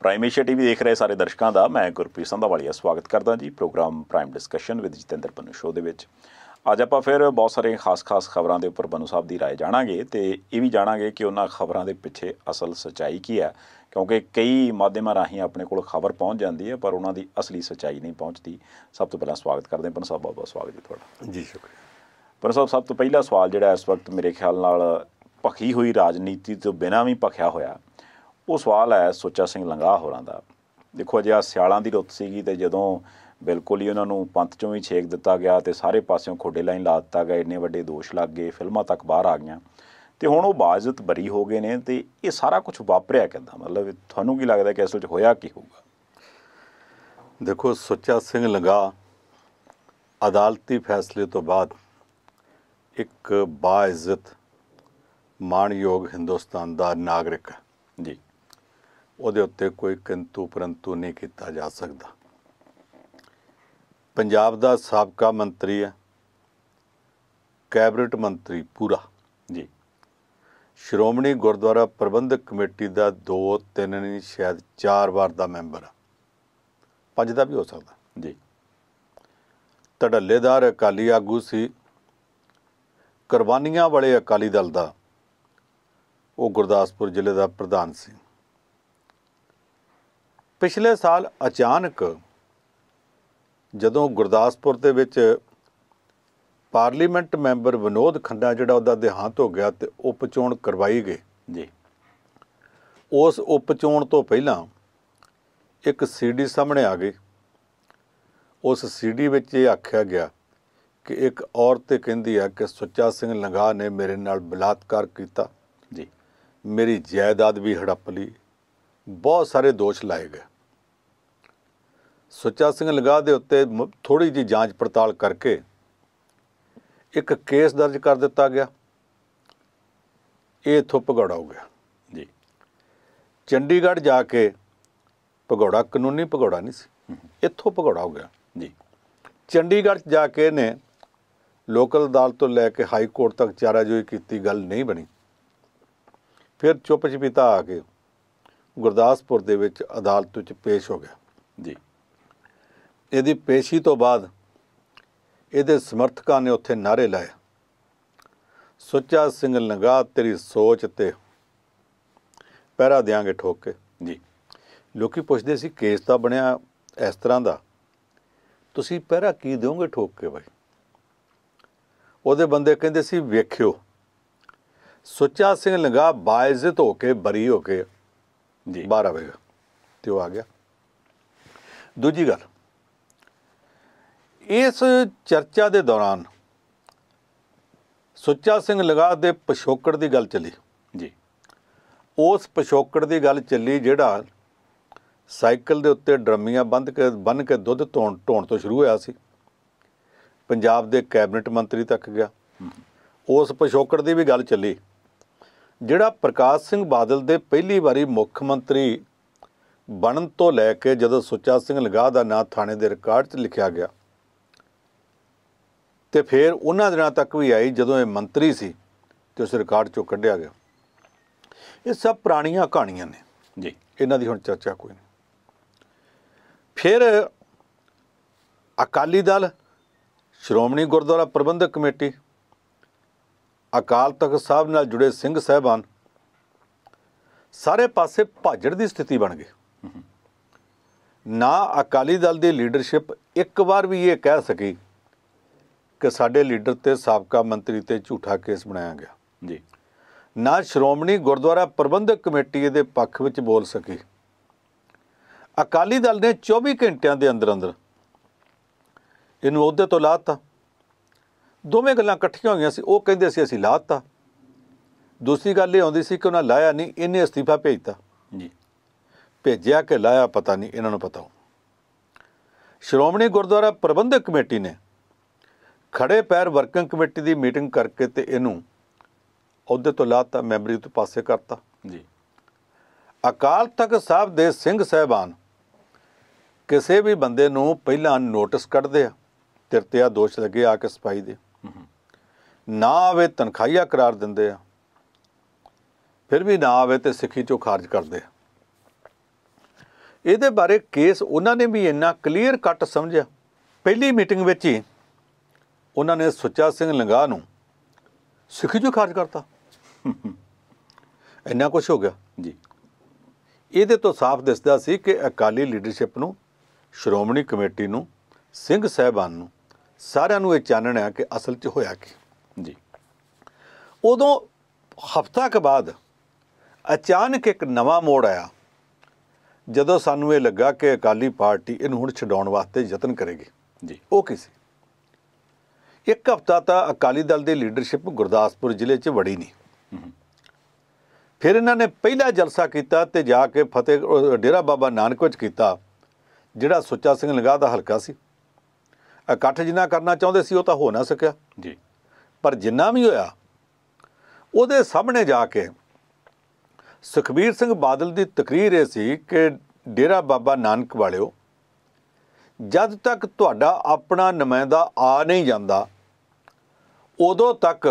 Prime Asia TV ਦੇਖ ਰਹੇ ਸਾਰੇ ਦਰਸ਼ਕਾਂ ਦਾ ਮੈਂ ਗੁਰਪ੍ਰੀਤ ਸੰਧਾਵਾਲੀਆ ਸਵਾਗਤ ਕਰਦਾ ਜੀ programme Prime Discussion with Jatinder Pannu show ਦੇ ਵਿੱਚ। ਅੱਜ ਆਪਾਂ ਫਿਰ ਬਹੁਤ ਸਾਰੀਆਂ ਖਾਸ ਖਬਰਾਂ ਦੇ ਉੱਪਰ ਪੰਨੂ ਸਾਹਿਬ ਦੀ ਰਾਏ ਜਾਣਾਂਗੇ ਅਤੇ ਇਹ ਵੀ ਜਾਣਾਂਗੇ ਕਿ ਉਹਨਾਂ ਖਬਰਾਂ ਦੇ ਪਿੱਛੇ ਅਸਲ ਸੱਚਾਈ ਕੀ ਹੈ, ਕਿਉਂਕਿ ਕਈ ਮਾਧਿਅਮਾਂ ਰਾਹੀਂ ਆਪਣੇ ਕੋਲ ਖਬਰ ਪਹੁੰਚ ਜਾਂਦੀ ਹੈ ਪਰ ਉਹਨਾਂ ਦੀ ਅਸਲੀ ਸੱਚਾਈ ਨਹੀਂ ਪਹੁੰਚਦੀ। ਸਭ ਤੋਂ ਪਹਿਲਾਂ ਸਵਾਗਤ ਕਰਦੇ ਹਾਂ ਪੰਨੂ ਸਾਹਿਬ, ਬਹੁਤ ਬਹੁਤ ਸਵਾਗਤ ਜੀ ਤੁਹਾਡਾ। ਜੀ ਸ਼ੁਕਰੀਆ ਪੰਨੂ ਸਾਹਿਬ, ਸਭ ਤੋਂ ਪਹਿਲਾ ਸਵਾਲ ਜਿਹੜਾ ਇਸ ਵਕਤ ਮੇਰੇ ਖਿਆਲ ਨਾਲ ਭਖੀ ਹੋਈ ਰਾਜਨੀਤੀ ਤੋਂ ਬਿਨਾਂ ਵੀ ਭਖਿਆ ਹੋਇਆ, ਉਹ ਸਵਾਲ ਹੈ ਸੁੱਚਾ ਸਿੰਘ ਲੰਗਾਹ ਹੋਰਾਂ ਦਾ। ਦੇਖੋ ਅਜੇ ਆ ਸਿਆਲਾਂ ਦੀ ਰੁੱਤ ਸੀਗੀ ਅਤੇ ਜਦੋਂ ਬਿਲਕੁਲ ਹੀ ਉਹਨਾਂ ਨੂੰ ਪੰਥ 'ਚੋਂ ਵੀ ਛੇਕ ਦਿੱਤਾ ਗਿਆ ਅਤੇ ਸਾਰੇ ਪਾਸਿਓਂ ਖੋਡੇ ਲਾਈਨ ਲਾ ਦਿੱਤਾ ਗਿਆ, ਇੰਨੇ ਵੱਡੇ ਦੋਸ਼ ਲੱਗ ਗਏ, ਫਿਲਮਾਂ ਤੱਕ ਬਾਹਰ ਆ ਗਈਆਂ ਅਤੇ ਹੁਣ ਉਹ ਬਾਇਜ਼ਤ ਬਰੀ ਹੋ ਗਏ ਨੇ। ਅਤੇ ਇਹ ਸਾਰਾ ਕੁਛ ਵਾਪਰਿਆ ਕਿੱਦਾਂ? ਮਤਲਬ ਤੁਹਾਨੂੰ ਕੀ ਲੱਗਦਾ ਕਿ ਅਸਲ 'ਚ ਹੋਇਆ ਕੀ ਹੋਊਗਾ? ਦੇਖੋ, ਸੁੱਚਾ ਸਿੰਘ ਲੰਗਾਹ ਅਦਾਲਤੀ ਫੈਸਲੇ ਤੋਂ ਬਾਅਦ ਇੱਕ ਬਾਇਜ਼ਤ ਮਾਣਯੋਗ ਹਿੰਦੁਸਤਾਨ ਦਾ ਨਾਗਰਿਕ ਹੈ ਜੀ। ਉਹਦੇ ਉੱਤੇ ਕੋਈ ਕਿੰਤੂ ਪਰੰਤੂ ਨਹੀਂ ਕੀਤਾ ਜਾ ਸਕਦਾ। ਪੰਜਾਬ ਦਾ ਸਾਬਕਾ ਮੰਤਰੀ ਹੈ, ਕੈਬਨਿਟ ਮੰਤਰੀ ਪੂਰਾ ਜੀ, ਸ਼੍ਰੋਮਣੀ ਗੁਰਦੁਆਰਾ ਪ੍ਰਬੰਧਕ ਕਮੇਟੀ ਦਾ 2-3 ਨਹੀਂ ਸ਼ਾਇਦ 4 ਵਾਰ ਦਾ ਮੈਂਬਰ ਆ, 5 ਦਾ ਵੀ ਹੋ ਸਕਦਾ ਜੀ। ਧੜੱਲੇਦਾਰ ਅਕਾਲੀ ਆਗੂ ਸੀ, ਕੁਰਬਾਨੀਆਂ ਵਾਲੇ ਅਕਾਲੀ ਦਲ ਦਾ ਉਹ ਗੁਰਦਾਸਪੁਰ ਜ਼ਿਲ੍ਹੇ ਦਾ ਪ੍ਰਧਾਨ ਸੀ। ਪਿਛਲੇ ਸਾਲ ਅਚਾਨਕ ਜਦੋਂ ਗੁਰਦਾਸਪੁਰ ਦੇ ਵਿੱਚ ਪਾਰਲੀਮੈਂਟ ਮੈਂਬਰ ਵਿਨੋਦ ਖੰਨਾ ਜਿਹੜਾ ਉਹਦਾ ਦੇਹਾਂਤ ਹੋ ਗਿਆ ਅਤੇ ਉਪ ਚੋਣ ਕਰਵਾਈ ਗਈ ਜੀ। ਉਸ ਉਪ ਚੋਣ ਤੋਂ ਪਹਿਲਾਂ ਇੱਕ CD ਸਾਹਮਣੇ ਆ ਗਈ। ਉਸ CD ਵਿੱਚ ਇਹ ਆਖਿਆ ਗਿਆ ਕਿ ਇੱਕ ਔਰਤ ਕਹਿੰਦੀ ਹੈ ਕਿ ਸੁੱਚਾ ਸਿੰਘ ਲੰਗਾਹ ਨੇ ਮੇਰੇ ਨਾਲ ਬਲਾਤਕਾਰ ਕੀਤਾ ਜੀ, ਮੇਰੀ ਜਾਇਦਾਦ ਵੀ ਹੜੱਪ ਲਈ, ਬਹੁਤ ਸਾਰੇ ਦੋਸ਼ ਲਾਏ ਗਏ। ਸੁੱਚਾ ਸਿੰਘ ਲੰਗਾਹ ਦੇ ਉੱਤੇ ਥੋੜ੍ਹੀ ਜਿਹੀ ਜਾਂਚ ਪੜਤਾਲ ਕਰਕੇ ਇੱਕ ਕੇਸ ਦਰਜ ਕਰ ਦਿੱਤਾ ਗਿਆ। ਇਹ ਇੱਥੋਂ ਭਗੌੜਾ ਹੋ ਗਿਆ ਜੀ। ਚੰਡੀਗੜ੍ਹ ਜਾ ਕੇ ਭਗੌੜਾ, ਕਾਨੂੰਨੀ ਭਗੌੜਾ ਨਹੀਂ ਸੀ, ਇੱਥੋਂ ਭਗੌੜਾ ਹੋ ਗਿਆ ਜੀ। ਚੰਡੀਗੜ੍ਹ ਜਾ ਕੇ ਇਹਨੇ ਲੋਕਲ ਅਦਾਲਤ ਤੋਂ ਲੈ ਕੇ ਹਾਈ ਕੋਰਟ ਤੱਕ ਚਾਰਾਜੋਈ ਕੀਤੀ, ਗੱਲ ਨਹੀਂ ਬਣੀ। ਫਿਰ ਚੁੱਪ ਚਪੀਤਾ ਆ ਕੇ ਗੁਰਦਾਸਪੁਰ ਦੇ ਵਿੱਚ ਅਦਾਲਤ ਵਿੱਚ ਪੇਸ਼ ਹੋ ਗਿਆ ਜੀ। ਇਹਦੀ ਪੇਸ਼ੀ ਤੋਂ ਬਾਅਦ ਇਹਦੇ ਸਮਰਥਕਾਂ ਨੇ ਉੱਥੇ ਨਾਅਰੇ ਲਾਏ, ਸੁੱਚਾ ਸਿੰਘ ਲੰਗਾਹ ਤੇਰੀ ਸੋਚ ਤੇ ਪਹਿਰਾ ਦਿਆਂਗੇ ਠੋਕ ਕੇ ਜੀ। ਲੋਕੀ ਪੁੱਛਦੇ ਸੀ ਕੇਸ ਤਾਂ ਬਣਿਆ ਇਸ ਤਰ੍ਹਾਂ ਦਾ, ਤੁਸੀਂ ਪਹਿਰਾ ਕੀ ਦਿਓਗੇ ਠੋਕ ਕੇ? ਬਾਈ ਉਹਦੇ ਬੰਦੇ ਕਹਿੰਦੇ ਸੀ ਵੇਖਿਓ ਸੁੱਚਾ ਸਿੰਘ ਲੰਗਾਹ ਬਾਇਜ਼ਤ ਹੋ ਕੇ ਬਰੀ ਹੋ ਕੇ ਜੀ ਬਾਹਰ ਆਵੇਗਾ, ਅਤੇ ਉਹ ਆ ਗਿਆ। ਦੂਜੀ ਗੱਲ, ਇਸ ਚਰਚਾ ਦੇ ਦੌਰਾਨ ਸੁੱਚਾ ਸਿੰਘ ਲੰਗਾਹ ਦੇ ਪਿਛੋਕੜ ਦੀ ਗੱਲ ਚੱਲੀ ਜੀ। ਉਸ ਪਿਛੋਕੜ ਦੀ ਗੱਲ ਚੱਲੀ ਜਿਹੜਾ ਸਾਈਕਲ ਦੇ ਉੱਤੇ ਡਰਮੀਆਂ ਬੰਨ੍ਹ ਕੇ ਦੁੱਧ ਢੋਣ ਤੋਂ ਸ਼ੁਰੂ ਹੋਇਆ ਸੀ, ਪੰਜਾਬ ਦੇ ਕੈਬਨਿਟ ਮੰਤਰੀ ਤੱਕ ਗਿਆ। ਉਸ ਪਿਛੋਕੜ ਦੀ ਵੀ ਗੱਲ ਚੱਲੀ ਜਿਹੜਾ ਪ੍ਰਕਾਸ਼ ਸਿੰਘ ਬਾਦਲ ਦੇ ਪਹਿਲੀ ਵਾਰੀ ਮੁੱਖ ਮੰਤਰੀ ਬਣਨ ਤੋਂ ਲੈ ਕੇ ਜਦੋਂ ਸੁੱਚਾ ਸਿੰਘ ਲੰਗਾਹ ਦਾ ਨਾਂ ਥਾਣੇ ਦੇ ਰਿਕਾਰਡ 'ਚ ਲਿਖਿਆ ਗਿਆ ਅਤੇ ਫਿਰ ਉਹਨਾਂ ਦਿਨਾਂ ਤੱਕ ਵੀ ਆਈ ਜਦੋਂ ਇਹ ਮੰਤਰੀ ਸੀ ਅਤੇ ਉਸ ਰਿਕਾਰਡ 'ਚੋਂ ਕੱਢਿਆ ਗਿਆ। ਇਹ ਸਭ ਪੁਰਾਣੀਆਂ ਕਹਾਣੀਆਂ ਨੇ ਜੀ, ਇਹਨਾਂ ਦੀ ਹੁਣ ਚਰਚਾ ਕੋਈ ਨਹੀਂ। ਫਿਰ ਅਕਾਲੀ ਦਲ, ਸ਼੍ਰੋਮਣੀ ਗੁਰਦੁਆਰਾ ਪ੍ਰਬੰਧਕ ਕਮੇਟੀ, ਅਕਾਲ ਤਖ਼ਤ ਸਾਹਿਬ ਨਾਲ ਜੁੜੇ ਸਿੰਘ ਸਾਹਿਬਾਨ ਸਾਰੇ ਪਾਸੇ ਭਾਜੜ ਦੀ ਸਥਿਤੀ ਬਣ ਗਈ। ਨਾ ਅਕਾਲੀ ਦਲ ਦੀ ਲੀਡਰਸ਼ਿਪ ਇੱਕ ਵਾਰ ਵੀ ਇਹ ਕਹਿ ਸਕੀ ਕਿ ਸਾਡੇ ਲੀਡਰ ਤੇ ਸਾਬਕਾ ਮੰਤਰੀ ਤੇ ਝੂਠਾ ਕੇਸ ਬਣਾਇਆ ਗਿਆ ਜੀ। ਨਾ ਸ਼੍ਰੋਮਣੀ ਗੁਰਦੁਆਰਾ ਪ੍ਰਬੰਧਕ ਕਮੇਟੀ ਇਹਦੇ ਪੱਖ ਵਿੱਚ ਬੋਲ ਸਕੀ। ਅਕਾਲੀ ਦਲ ਨੇ 24 ਘੰਟਿਆਂ ਦੇ ਅੰਦਰ ਅੰਦਰ ਇਹਨੂੰ ਅਹੁਦੇ ਤੋਂ ਲਾ ਦਿੱਤਾ। ਦੋਵੇਂ ਗੱਲਾਂ ਇਕੱਠੀਆਂ ਹੋਈਆਂ ਸੀ। ਉਹ ਕਹਿੰਦੇ ਸੀ ਅਸੀਂ ਲਾ ਦਿੱਤਾ, ਦੂਸਰੀ ਗੱਲ ਇਹ ਆਉਂਦੀ ਸੀ ਕਿ ਉਹਨਾਂ ਲਾਇਆ ਨਹੀਂ, ਇਹਨੇ ਅਸਤੀਫਾ ਭੇਜਤਾ ਜੀ। ਭੇਜਿਆ ਕਿ ਲਾਇਆ ਪਤਾ ਨਹੀਂ, ਇਹਨਾਂ ਨੂੰ ਪਤਾ ਹੋ। ਸ਼੍ਰੋਮਣੀ ਗੁਰਦੁਆਰਾ ਪ੍ਰਬੰਧਕ ਕਮੇਟੀ ਨੇ ਖੜੇ ਪੈਰ ਵਰਕਿੰਗ ਕਮੇਟੀ ਦੀ ਮੀਟਿੰਗ ਕਰਕੇ ਤੇ ਇਹਨੂੰ ਅਹੁਦੇ ਤੋਂ ਲਾ ਦਿੱਤਾ, ਮੈਂਬਰੀ ਤੋਂ ਪਾਸੇ ਕਰਤਾ ਜੀ। ਅਕਾਲ ਤਖ਼ਤ ਸਾਹਿਬ ਦੇ ਸਿੰਘ ਸਾਹਿਬਾਨ ਕਿਸੇ ਵੀ ਬੰਦੇ ਨੂੰ ਪਹਿਲਾਂ ਨੋਟਿਸ ਕੱਢਦੇ ਆ, ਤੇਰੇ ਤੇ ਆ ਦੋਸ਼ ਲੱਗੇ, ਆ ਕੇ ਸਫਾਈ ਦੇ, ਨਾ ਆਵੇ ਤਨਖਾਹੀਆ ਕਰਾਰ ਦਿੰਦੇ ਆ, ਫਿਰ ਵੀ ਨਾ ਆਵੇ ਤੇ ਸਿੱਖੀ ਚੋਂ ਖਾਰਜ ਕਰਦੇ ਆ। ਇਹਦੇ ਬਾਰੇ ਕੇਸ ਉਹਨਾਂ ਨੇ ਵੀ ਇੰਨਾ ਕਲੀਅਰ ਕੱਟ ਸਮਝਿਆ। ਪਹਿਲੀ ਮੀਟਿੰਗ ਵਿੱਚ ਹੀ ਉਹਨਾਂ ਨੇ ਸੁੱਚਾ ਸਿੰਘ ਲੰਗਾਹ ਨੂੰ ਸਿੱਖੀ ਚੋਂ ਖਾਰਜ ਕਰਤਾ। ਇੰਨਾ ਕੁਛ ਹੋ ਗਿਆ ਜੀ। ਇਹਦੇ ਤੋਂ ਸਾਫ਼ ਦਿਸਦਾ ਸੀ ਕਿ ਅਕਾਲੀ ਲੀਡਰਸ਼ਿਪ ਨੂੰ, ਸ਼੍ਰੋਮਣੀ ਕਮੇਟੀ ਨੂੰ, ਸਿੰਘ ਸਾਹਿਬਾਨ ਨੂੰ, ਸਾਰਿਆਂ ਨੂੰ ਇਹ ਚਾਨਣਾ ਕਿ ਅਸਲ 'ਚ ਹੋਇਆ ਕੀ। ਜੀ। ਉਦੋਂ ਹਫ਼ਤਾ ਕੁ ਬਾਅਦ ਅਚਾਨਕ ਇੱਕ ਨਵਾਂ ਮੋੜ ਆਇਆ, ਜਦੋਂ ਸਾਨੂੰ ਇਹ ਲੱਗਾ ਕਿ ਅਕਾਲੀ ਪਾਰਟੀ ਇਹਨੂੰ ਹੁਣ ਛਡਾਉਣ ਵਾਸਤੇ ਯਤਨ ਕਰੇਗੀ। ਜੀ। ਉਹ ਕੀ ਸੀ? ਇੱਕ ਹਫ਼ਤਾ ਤਾਂ ਅਕਾਲੀ ਦਲ ਦੀ ਲੀਡਰਸ਼ਿਪ ਗੁਰਦਾਸਪੁਰ ਜ਼ਿਲ੍ਹੇ 'ਚ ਵੜੀ ਨਹੀਂ। ਫਿਰ ਇਹਨਾਂ ਨੇ ਪਹਿਲਾ ਜਲਸਾ ਕੀਤਾ ਤੇ ਜਾ ਕੇ ਫਤਿਹ ਡੇਰਾ ਬਾਬਾ ਨਾਨਕ ਵਿੱਚ ਕੀਤਾ, ਜਿਹੜਾ ਸੁੱਚਾ ਸਿੰਘ ਲੰਗਾਹ ਦਾ ਹਲਕਾ ਸੀ। ਇਕੱਠ ਜਿੰਨਾ ਕਰਨਾ ਚਾਹੁੰਦੇ ਸੀ ਉਹ ਤਾਂ ਹੋ ਨਾ ਸਕਿਆ। ਜੀ। ਪਰ ਜਿੰਨਾ ਵੀ ਹੋਇਆ ਉਹਦੇ ਸਾਹਮਣੇ ਜਾ ਕੇ ਸੁਖਬੀਰ ਸਿੰਘ ਬਾਦਲ ਦੀ ਤਕਰੀਰ ਇਹ ਸੀ ਕਿ ਡੇਰਾ ਬਾਬਾ ਨਾਨਕ ਵਾਲਿਓ, ਜਦ ਤੱਕ ਤੁਹਾਡਾ ਆਪਣਾ ਨੁਮਾਇੰਦਾ ਆ ਨਹੀਂ ਜਾਂਦਾ ਉਦੋਂ ਤੱਕ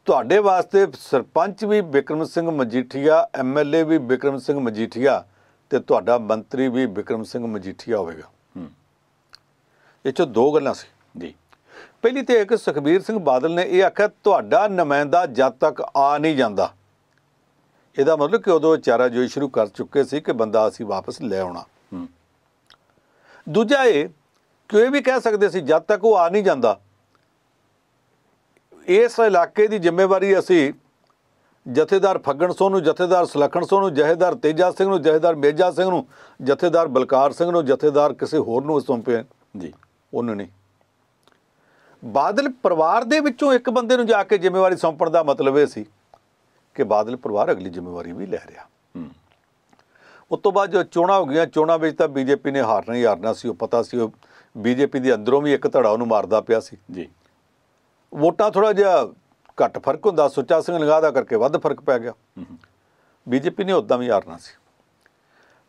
ਤੁਹਾਡੇ ਵਾਸਤੇ ਸਰਪੰਚ ਵੀ ਬਿਕਰਮ ਸਿੰਘ ਮਜੀਠੀਆ, MLA ਵੀ ਬਿਕਰਮ ਸਿੰਘ ਮਜੀਠੀਆ ਤੇ ਤੁਹਾਡਾ ਮੰਤਰੀ ਵੀ ਬਿਕਰਮ ਸਿੰਘ ਮਜੀਠੀਆ ਹੋਵੇਗਾ। ਇਹ 'ਚੋਂ ਦੋ ਗੱਲਾਂ ਸੀ। ਜੀ। ਪਹਿਲੀ ਤੇ ਇੱਕ ਸੁਖਬੀਰ ਸਿੰਘ ਬਾਦਲ ਨੇ ਇਹ ਆਖਿਆ ਤੁਹਾਡਾ ਨੁਮਾਇੰਦਾ ਜਦ ਤੱਕ ਆ ਨਹੀਂ ਜਾਂਦਾ, ਇਹਦਾ ਮਤਲਬ ਕਿ ਉਦੋਂ ਚਾਰਾਜੋਈ ਸ਼ੁਰੂ ਕਰ ਚੁੱਕੇ ਸੀ ਕਿ ਬੰਦਾ ਅਸੀਂ ਵਾਪਸ ਲੈ ਆਉਣਾ। ਦੂਜਾ ਇਹ ਕਿ ਇਹ ਵੀ ਕਹਿ ਸਕਦੇ ਸੀ ਜਦ ਤੱਕ ਉਹ ਆ ਨਹੀਂ ਜਾਂਦਾ ਇਸ ਇਲਾਕੇ ਦੀ ਜ਼ਿੰਮੇਵਾਰੀ ਅਸੀਂ ਜਥੇਦਾਰ ਫੱਗਣ ਸਿੰਘ ਨੂੰ, ਜਥੇਦਾਰ ਸੁਲੱਖਣ ਸਿੰਘ ਨੂੰ, ਜਥੇਦਾਰ ਤੇਜਾ ਸਿੰਘ ਨੂੰ, ਜਥੇਦਾਰ ਮੇਜਾ ਸਿੰਘ ਨੂੰ, ਜਥੇਦਾਰ ਬਲਕਾਰ ਸਿੰਘ ਨੂੰ, ਜਥੇਦਾਰ ਕਿਸੇ ਹੋਰ ਨੂੰ ਸੌਂਪੇ। ਜੀ। ਉਹਨੂੰ ਨਹੀਂ। ਬਾਦਲ ਪਰਿਵਾਰ ਦੇ ਵਿੱਚੋਂ ਇੱਕ ਬੰਦੇ ਨੂੰ ਜਾ ਕੇ ਜ਼ਿੰਮੇਵਾਰੀ ਸੌਂਪਣ ਦਾ ਮਤਲਬ ਇਹ ਸੀ ਕਿ ਬਾਦਲ ਪਰਿਵਾਰ ਅਗਲੀ ਜ਼ਿੰਮੇਵਾਰੀ ਵੀ ਲੈ ਰਿਹਾ। ਉਸ ਤੋਂ ਬਾਅਦ ਜੋ ਚੋਣਾਂ ਹੋ ਗਈਆਂ, ਚੋਣਾਂ ਵਿੱਚ ਤਾਂ ਬੀਜੇਪੀ ਨੇ ਹਾਰਨਾ ਹੀ ਹਾਰਨਾ ਸੀ। ਉਹ ਪਤਾ ਸੀ, ਉਹ ਬੀਜੇਪੀ ਦੇ ਅੰਦਰੋਂ ਵੀ ਇੱਕ ਧੜਾ ਉਹਨੂੰ ਮਾਰਦਾ ਪਿਆ ਸੀ। ਜੀ। ਵੋਟਾਂ ਥੋੜ੍ਹਾ ਜਿਹਾ ਘੱਟ ਫਰਕ ਹੁੰਦਾ, ਸੁੱਚਾ ਸਿੰਘ ਲੰਗਾਹ ਦਾ ਕਰਕੇ ਵੱਧ ਫਰਕ ਪੈ ਗਿਆ। ਬੀਜੇਪੀ ਨੇ ਉੱਦਾਂ ਵੀ ਹਾਰਨਾ ਸੀ।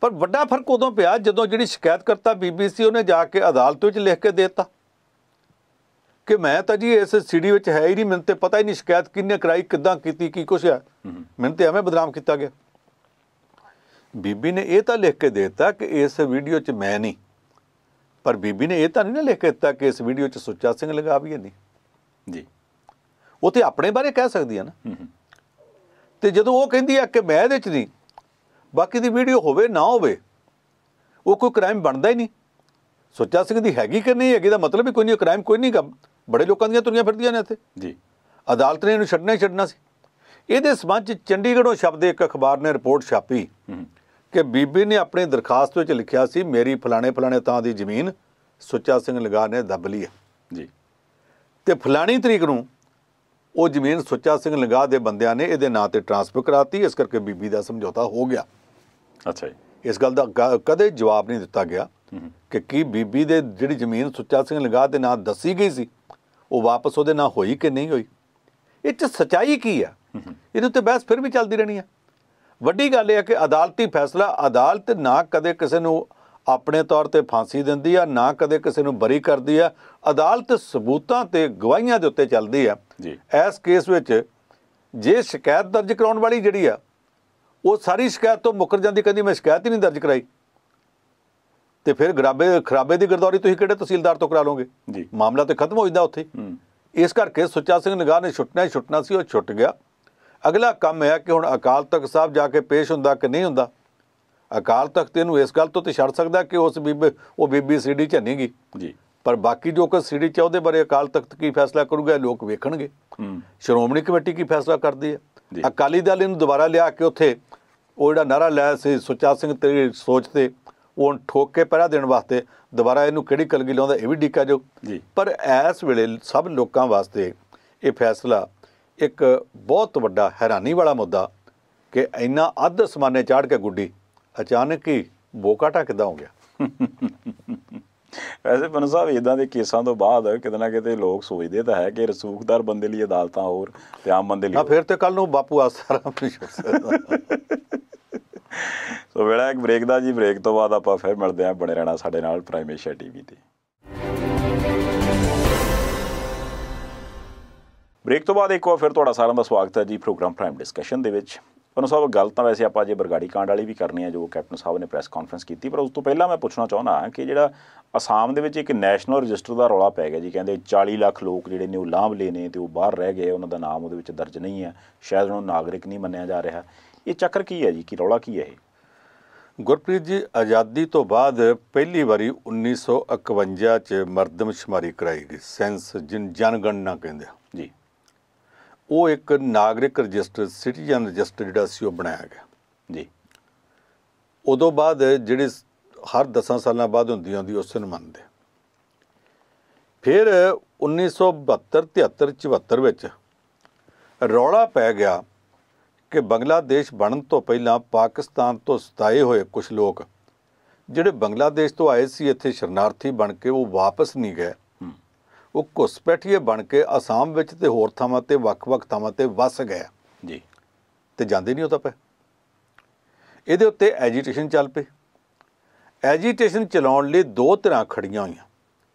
ਪਰ ਵੱਡਾ ਫਰਕ ਉਦੋਂ ਪਿਆ ਜਦੋਂ ਜਿਹੜੀ ਸ਼ਿਕਾਇਤਕਰਤਾ ਬੀਬੀ ਸੀ ਉਹਨੇ ਜਾ ਕੇ ਅਦਾਲਤ ਵਿੱਚ ਲਿਖ ਕੇ ਦੇ ਦਿੱਤਾ ਕਿ ਮੈਂ ਤਾਂ ਜੀ ਇਸ ਸੀਡੀ ਵਿੱਚ ਹੈ ਹੀ ਨਹੀਂ, ਮੈਨੂੰ ਤੇ ਪਤਾ ਹੀ ਨਹੀਂ ਸ਼ਿਕਾਇਤ ਕਿਹਨੇ ਕਰਾਈ, ਕਿੱਦਾਂ ਕੀਤੀ, ਕੀ ਕੁਛ ਹੈ, ਮੈਨੂੰ ਤੇ ਐਵੇਂ ਬਦਨਾਮ ਕੀਤਾ ਗਿਆ। ਬੀਬੀ ਨੇ ਇਹ ਤਾਂ ਲਿਖ ਕੇ ਦੇ ਦਿੱਤਾ ਕਿ ਇਸ ਵੀਡੀਓ 'ਚ ਮੈਂ ਨਹੀਂ, ਪਰ ਬੀਬੀ ਨੇ ਇਹ ਤਾਂ ਨਹੀਂ ਨਾ ਲਿਖ ਕੇ ਦਿੱਤਾ ਕਿ ਇਸ ਵੀਡੀਓ 'ਚ ਸੁੱਚਾ ਸਿੰਘ ਲੰਗਾਹ ਵੀ ਹੈ ਨਹੀਂ। ਜੀ। ਉਹ ਤੇ ਆਪਣੇ ਬਾਰੇ ਕਹਿ ਸਕਦੀ ਹੈ ਨਾ। ਤੇ ਜਦੋਂ ਉਹ ਕਹਿੰਦੀ ਆ ਕਿ ਮੈਂ ਇਹਦੇ 'ਚ ਨਹੀਂ, ਬਾਕੀ ਦੀ ਵੀਡੀਓ ਹੋਵੇ ਨਾ ਹੋਵੇ, ਉਹ ਕੋਈ ਕ੍ਰਾਈਮ ਬਣਦਾ ਹੀ ਨਹੀਂ। ਸੁੱਚਾ ਸਿੰਘ ਦੀ ਹੈਗੀ ਕਿ ਨਹੀਂ ਹੈਗੀ ਦਾ ਮਤਲਬ ਹੀ ਕੋਈ ਨਹੀਂ, ਕ੍ਰਾਈਮ ਕੋਈ ਨਹੀਂ ਗਾ। ਬੜੇ ਲੋਕਾਂ ਦੀਆਂ ਤੁਰੀਆਂ ਫਿਰਦੀਆਂ ਨੇ ਇੱਥੇ। ਜੀ। ਅਦਾਲਤ ਨੇ ਇਹਨੂੰ ਛੱਡਣਾ ਹੀ ਛੱਡਣਾ ਸੀ। ਇਹਦੇ ਸਬੰਧ 'ਚ ਚੰਡੀਗੜ੍ਹੋਂ ਸ਼ਬਦ ਇੱਕ ਅਖਬਾਰ ਨੇ ਰਿਪੋਰਟ ਛਾਪੀ ਕਿ ਬੀਬੀ ਨੇ ਆਪਣੀ ਦਰਖਾਸਤ ਵਿੱਚ ਲਿਖਿਆ ਸੀ ਮੇਰੀ ਫਲਾਣੇ ਫਲਾਣੇ ਥਾਂ ਦੀ ਜ਼ਮੀਨ ਸੁੱਚਾ ਸਿੰਘ ਲੰਗਾਹ ਨੇ ਦੱਬ ਲਈ ਹੈ। ਜੀ। ਤੇ ਫਲਾਣੀ ਤਰੀਕ ਨੂੰ ਉਹ ਜ਼ਮੀਨ ਸੁੱਚਾ ਸਿੰਘ ਲੰਗਾਹ ਦੇ ਬੰਦਿਆਂ ਨੇ ਇਹਦੇ ਨਾਂ ਤੇ ਟਰਾਂਸਫਰ ਕਰਾਤੀ, ਇਸ ਕਰਕੇ ਬੀਬੀ ਦਾ ਸਮਝੌਤਾ ਹੋ ਗਿਆ। ਅੱਛਾ ਜੀ। ਇਸ ਗੱਲ ਦਾ ਕਦੇ ਜਵਾਬ ਨਹੀਂ ਦਿੱਤਾ ਗਿਆ ਕਿ ਕੀ ਬੀਬੀ ਦੇ ਜਿਹੜੀ ਜ਼ਮੀਨ ਸੁੱਚਾ ਸਿੰਘ ਲੰਗਾਹ ਦੇ ਨਾਂ ਦੱਸੀ ਗਈ ਸੀ ਉਹ ਵਾਪਸ ਉਹਦੇ ਨਾਂ ਹੋਈ ਕਿ ਨਹੀਂ ਹੋਈ। ਇਹ 'ਚ ਸੱਚਾਈ ਕੀ ਆ, ਇਹਦੇ ਉੱਤੇ ਬਹਿਸ ਫਿਰ ਵੀ ਚੱਲਦੀ ਰਹਿਣੀ ਹੈ। ਵੱਡੀ ਗੱਲ ਇਹ ਹੈ ਕਿ ਅਦਾਲਤੀ ਫੈਸਲਾ, ਅਦਾਲਤ ਨਾ ਕਦੇ ਕਿਸੇ ਨੂੰ ਆਪਣੇ ਤੌਰ ਤੇ ਫਾਂਸੀ ਦਿੰਦੀ ਆ, ਨਾ ਕਦੇ ਕਿਸੇ ਨੂੰ ਬਰੀ ਕਰਦੀ ਆ। ਅਦਾਲਤ ਸਬੂਤਾਂ ਤੇ ਗਵਾਹੀਆਂ ਦੇ ਉੱਤੇ ਚੱਲਦੀ ਆ। ਇਸ ਕੇਸ ਵਿੱਚ ਜੇ ਸ਼ਿਕਾਇਤ ਦਰਜ ਕਰਾਉਣ ਵਾਲੀ ਜਿਹੜੀ ਆ ਉਹ ਸਾਰੀ ਸ਼ਿਕਾਇਤ ਤੋਂ ਮੁੱਕਰ ਜਾਂਦੀ, ਕਹਿੰਦੀ ਮੈਂ ਸ਼ਿਕਾਇਤ ਹੀ ਨਹੀਂ ਦਰਜ ਕਰਾਈ, ਤੇ ਫਿਰ ਖਰਾਬੇ ਦੀ ਗਰਦੌਰੀ ਤੁਸੀਂ ਕਿਹੜੇ ਤਹਿਸੀਲਦਾਰ ਤੋਂ ਕਰਾ ਲਓਗੇ? ਮਾਮਲਾ ਤੇ ਖਤਮ ਹੋ ਜਾਂਦਾ ਉੱਥੇ। ਇਸ ਕਰਕੇ ਸੁੱਚਾ ਸਿੰਘ ਲੰਗਾਹ ਨੇ ਛੁੱਟਣਾ ਹੀ ਛੁੱਟਣਾ ਸੀ, ਉਹ ਛੁੱਟ ਗਿਆ। ਅਗਲਾ ਕੰਮ ਹੈ ਕਿ ਹੁਣ ਅਕਾਲ ਤਖਤ ਸਾਹਿਬ ਜਾ ਕੇ ਪੇਸ਼ ਹੁੰਦਾ ਕਿ ਨਹੀਂ ਹੁੰਦਾ। ਅਕਾਲ ਤਖਤ ਇਹਨੂੰ ਇਸ ਗੱਲ ਤੋਂ ਤੇ ਛੱਡ ਸਕਦਾ ਕਿ ਉਹ ਬੀਬੀ ਸੀਡੀ 'ਚ ਨਹੀਂ ਗਈ, ਪਰ ਬਾਕੀ ਜੋ ਕੁਝ ਸੀਡੀ 'ਚ ਉਹਦੇ ਬਾਰੇ ਅਕਾਲ ਤਖਤ ਕੀ ਫੈਸਲਾ ਕਰੂਗਾ ਲੋਕ ਵੇਖਣਗੇ। ਸ਼੍ਰੋਮਣੀ ਕਮੇਟੀ ਕੀ ਫੈਸਲਾ ਕਰਦੀ ਹੈ। ਅਕਾਲੀ ਦਲ ਇਹਨੂੰ ਦੁਬਾਰਾ ਲਿਆ ਕੇ ਉੱਥੇ ਉਹ ਜਿਹੜਾ ਨਾਰਾ ਲਿਆ ਸੀ ਸੁੱਚਾ ਸਿੰਘ ਤੇਰੀ ਸੋਚ ਤੇ, ਉਹ ਠੋਕ ਕੇ ਪਹਿਰਾ ਦੇਣ ਵਾਸਤੇ ਦੁਬਾਰਾ ਇਹਨੂੰ ਕਿਹੜੀ ਕਲਗੀ ਲਾਉਂਦਾ ਇਹ ਵੀ ਡਿੱਕਾ ਜੋ। ਪਰ ਇਸ ਵੇਲੇ ਸਭ ਲੋਕਾਂ ਵਾਸਤੇ ਇਹ ਫੈਸਲਾ ਇੱਕ ਬਹੁਤ ਵੱਡਾ ਹੈਰਾਨੀ ਵਾਲਾ ਮੁੱਦਾ ਕਿ ਇੰਨਾ ਅੱਧ ਸਮਾਨੇ ਚਾੜ ਕੇ ਗੁੱਡੀ ਅਚਾਨਕ ਹੀ ਬੋਕਾਟਾ ਕਿੱਦਾਂ ਹੋ ਗਿਆ। ਵੈਸੇ ਪਨ ਸਾਹਿਬ ਇੱਦਾਂ ਦੇ ਕੇਸਾਂ ਤੋਂ ਬਾਅਦ ਕਿਤੇ ਨਾ ਕਿਤੇ ਲੋਕ ਸੋਚਦੇ ਤਾਂ ਹੈ ਕਿ ਰਸੂਖਦਾਰ ਬੰਦੇ ਲਈ ਅਦਾਲਤਾਂ ਹੋਰ ਤੇ ਆਮ ਬੰਦੇ ਲਈ ਫਿਰ ਤੇ ਕੱਲ ਨੂੰ ਬਾਪੂ ਆਸਰਾ ਨਹੀਂ ਛੁੱਟ ਸਕਦਾ। ਸੋ ਵੇਲਾ ਇੱਕ ਬ੍ਰੇਕ ਦਾ ਜੀ। ਬ੍ਰੇਕ ਤੋਂ ਬਾਅਦ ਆਪਾਂ ਫਿਰ ਮਿਲਦੇ ਹਾਂ। ਬਣੇ ਰਹਿਣਾ ਸਾਡੇ ਨਾਲ ਪ੍ਰਾਈਮ ਏਸ਼ੀਆ TV ਤੇ। ਬ੍ਰੇਕ ਤੋਂ ਬਾਅਦ ਇੱਕ ਵਾਰ ਫਿਰ ਤੁਹਾਡਾ ਸਾਰਿਆਂ ਦਾ ਸਵਾਗਤ ਹੈ ਜੀ ਪ੍ਰੋਗਰਾਮ ਪ੍ਰਾਈਮ ਡਿਸਕਸ਼ਨ ਦੇ ਵਿੱਚ। ਪਰ ਸਾਹਿਬ ਗੱਲ ਤਾਂ ਵੈਸੇ ਆਪਾਂ ਜੇ ਬਰਗਾੜੀ ਕਾਂਡ ਵਾਲੀ ਵੀ ਕਰਨੀ ਹੈ ਜੋ ਕੈਪਟਨ ਸਾਹਿਬ ਨੇ ਪ੍ਰੈਸ ਕਾਨਫਰੰਸ ਕੀਤੀ, ਪਰ ਉਸ ਤੋਂ ਪਹਿਲਾਂ ਮੈਂ ਪੁੱਛਣਾ ਚਾਹੁੰਦਾ ਕਿ ਜਿਹੜਾ ਅਸਾਮ ਦੇ ਵਿੱਚ ਇੱਕ ਨੈਸ਼ਨਲ ਰਜਿਸਟਰ ਦਾ ਰੌਲਾ ਪੈ ਗਿਆ ਜੀ, ਕਹਿੰਦੇ 40 ਲੱਖ ਲੋਕ ਜਿਹੜੇ ਨੇ ਉਹ ਲਾਂਭਲੇ ਨੇ ਅਤੇ ਉਹ ਬਾਹਰ ਰਹਿ ਗਏ, ਉਹਨਾਂ ਦਾ ਨਾਮ ਉਹਦੇ ਵਿੱਚ ਦਰਜ ਨਹੀਂ ਹੈ, ਸ਼ਾਇਦ ਉਹਨਾਂ ਨੂੰ ਨਾਗਰਿਕ ਨਹੀਂ ਮੰਨਿਆ ਜਾ ਰਿਹਾ। ਇਹ ਚੱਕਰ ਕੀ ਹੈ ਜੀ, ਕੀ ਰੌਲਾ ਕੀ ਹੈ ਇਹ? ਗੁਰਪ੍ਰੀਤ ਜੀ, ਆਜ਼ਾਦੀ ਤੋਂ ਬਾਅਦ ਪਹਿਲੀ ਵਾਰੀ 1951 'ਚ ਮਰਦਮਸ਼ੁਮਾਰੀ ਕਰਾਈ ਗਈ, ਸੈਂਸ ਜਨਗਣਨਾ ਕਹਿੰਦੇ ਆ ਜੀ। ਉਹ ਇੱਕ ਨਾਗਰਿਕ ਰਜਿਸਟਰ, ਸਿਟੀਜ਼ਨ ਰਜਿਸਟਰ ਜਿਹੜਾ ਸੀ ਉਹ ਬਣਾਇਆ ਗਿਆ ਜੀ। ਉਦੋਂ ਬਾਅਦ ਜਿਹੜੀ ਹਰ 10 ਸਾਲਾਂ ਬਾਅਦ ਹੁੰਦੀ ਆਉਂਦੀ ਉਸ ਨੂੰ ਮੰਨਦੇ। ਫਿਰ 1972, 73, 74 ਵਿੱਚ ਰੌਲਾ ਪੈ ਗਿਆ ਕਿ ਬੰਗਲਾਦੇਸ਼ ਬਣਨ ਤੋਂ ਪਹਿਲਾਂ ਪਾਕਿਸਤਾਨ ਤੋਂ ਸਤਾਏ ਹੋਏ ਕੁਝ ਲੋਕ ਜਿਹੜੇ ਬੰਗਲਾਦੇਸ਼ ਤੋਂ ਆਏ ਸੀ ਇੱਥੇ ਸ਼ਰਨਾਰਥੀ ਬਣ ਕੇ ਉਹ ਵਾਪਸ ਨਹੀਂ ਗਏ, ਉਹ ਘੁਸਪੈਠੀਏ ਬਣ ਕੇ ਅਸਾਮ ਵਿੱਚ ਤੇ ਹੋਰ ਥਾਵਾਂ 'ਤੇ ਵੱਖ-ਵੱਖ ਥਾਵਾਂ 'ਤੇ ਵਸ ਗਏ ਜੀ, ਤੇ ਜਾਂਦੇ ਨਹੀਂ ਉਹ ਤਾਂ ਪਏ। ਇਹਦੇ ਉੱਤੇ ਐਜੀਟੇਸ਼ਨ ਚੱਲ ਪਈ। ਐਜੀਟੇਸ਼ਨ ਚਲਾਉਣ ਲਈ ਦੋ ਧਿਰਾਂ ਖੜੀਆਂ ਹੋਈਆਂ,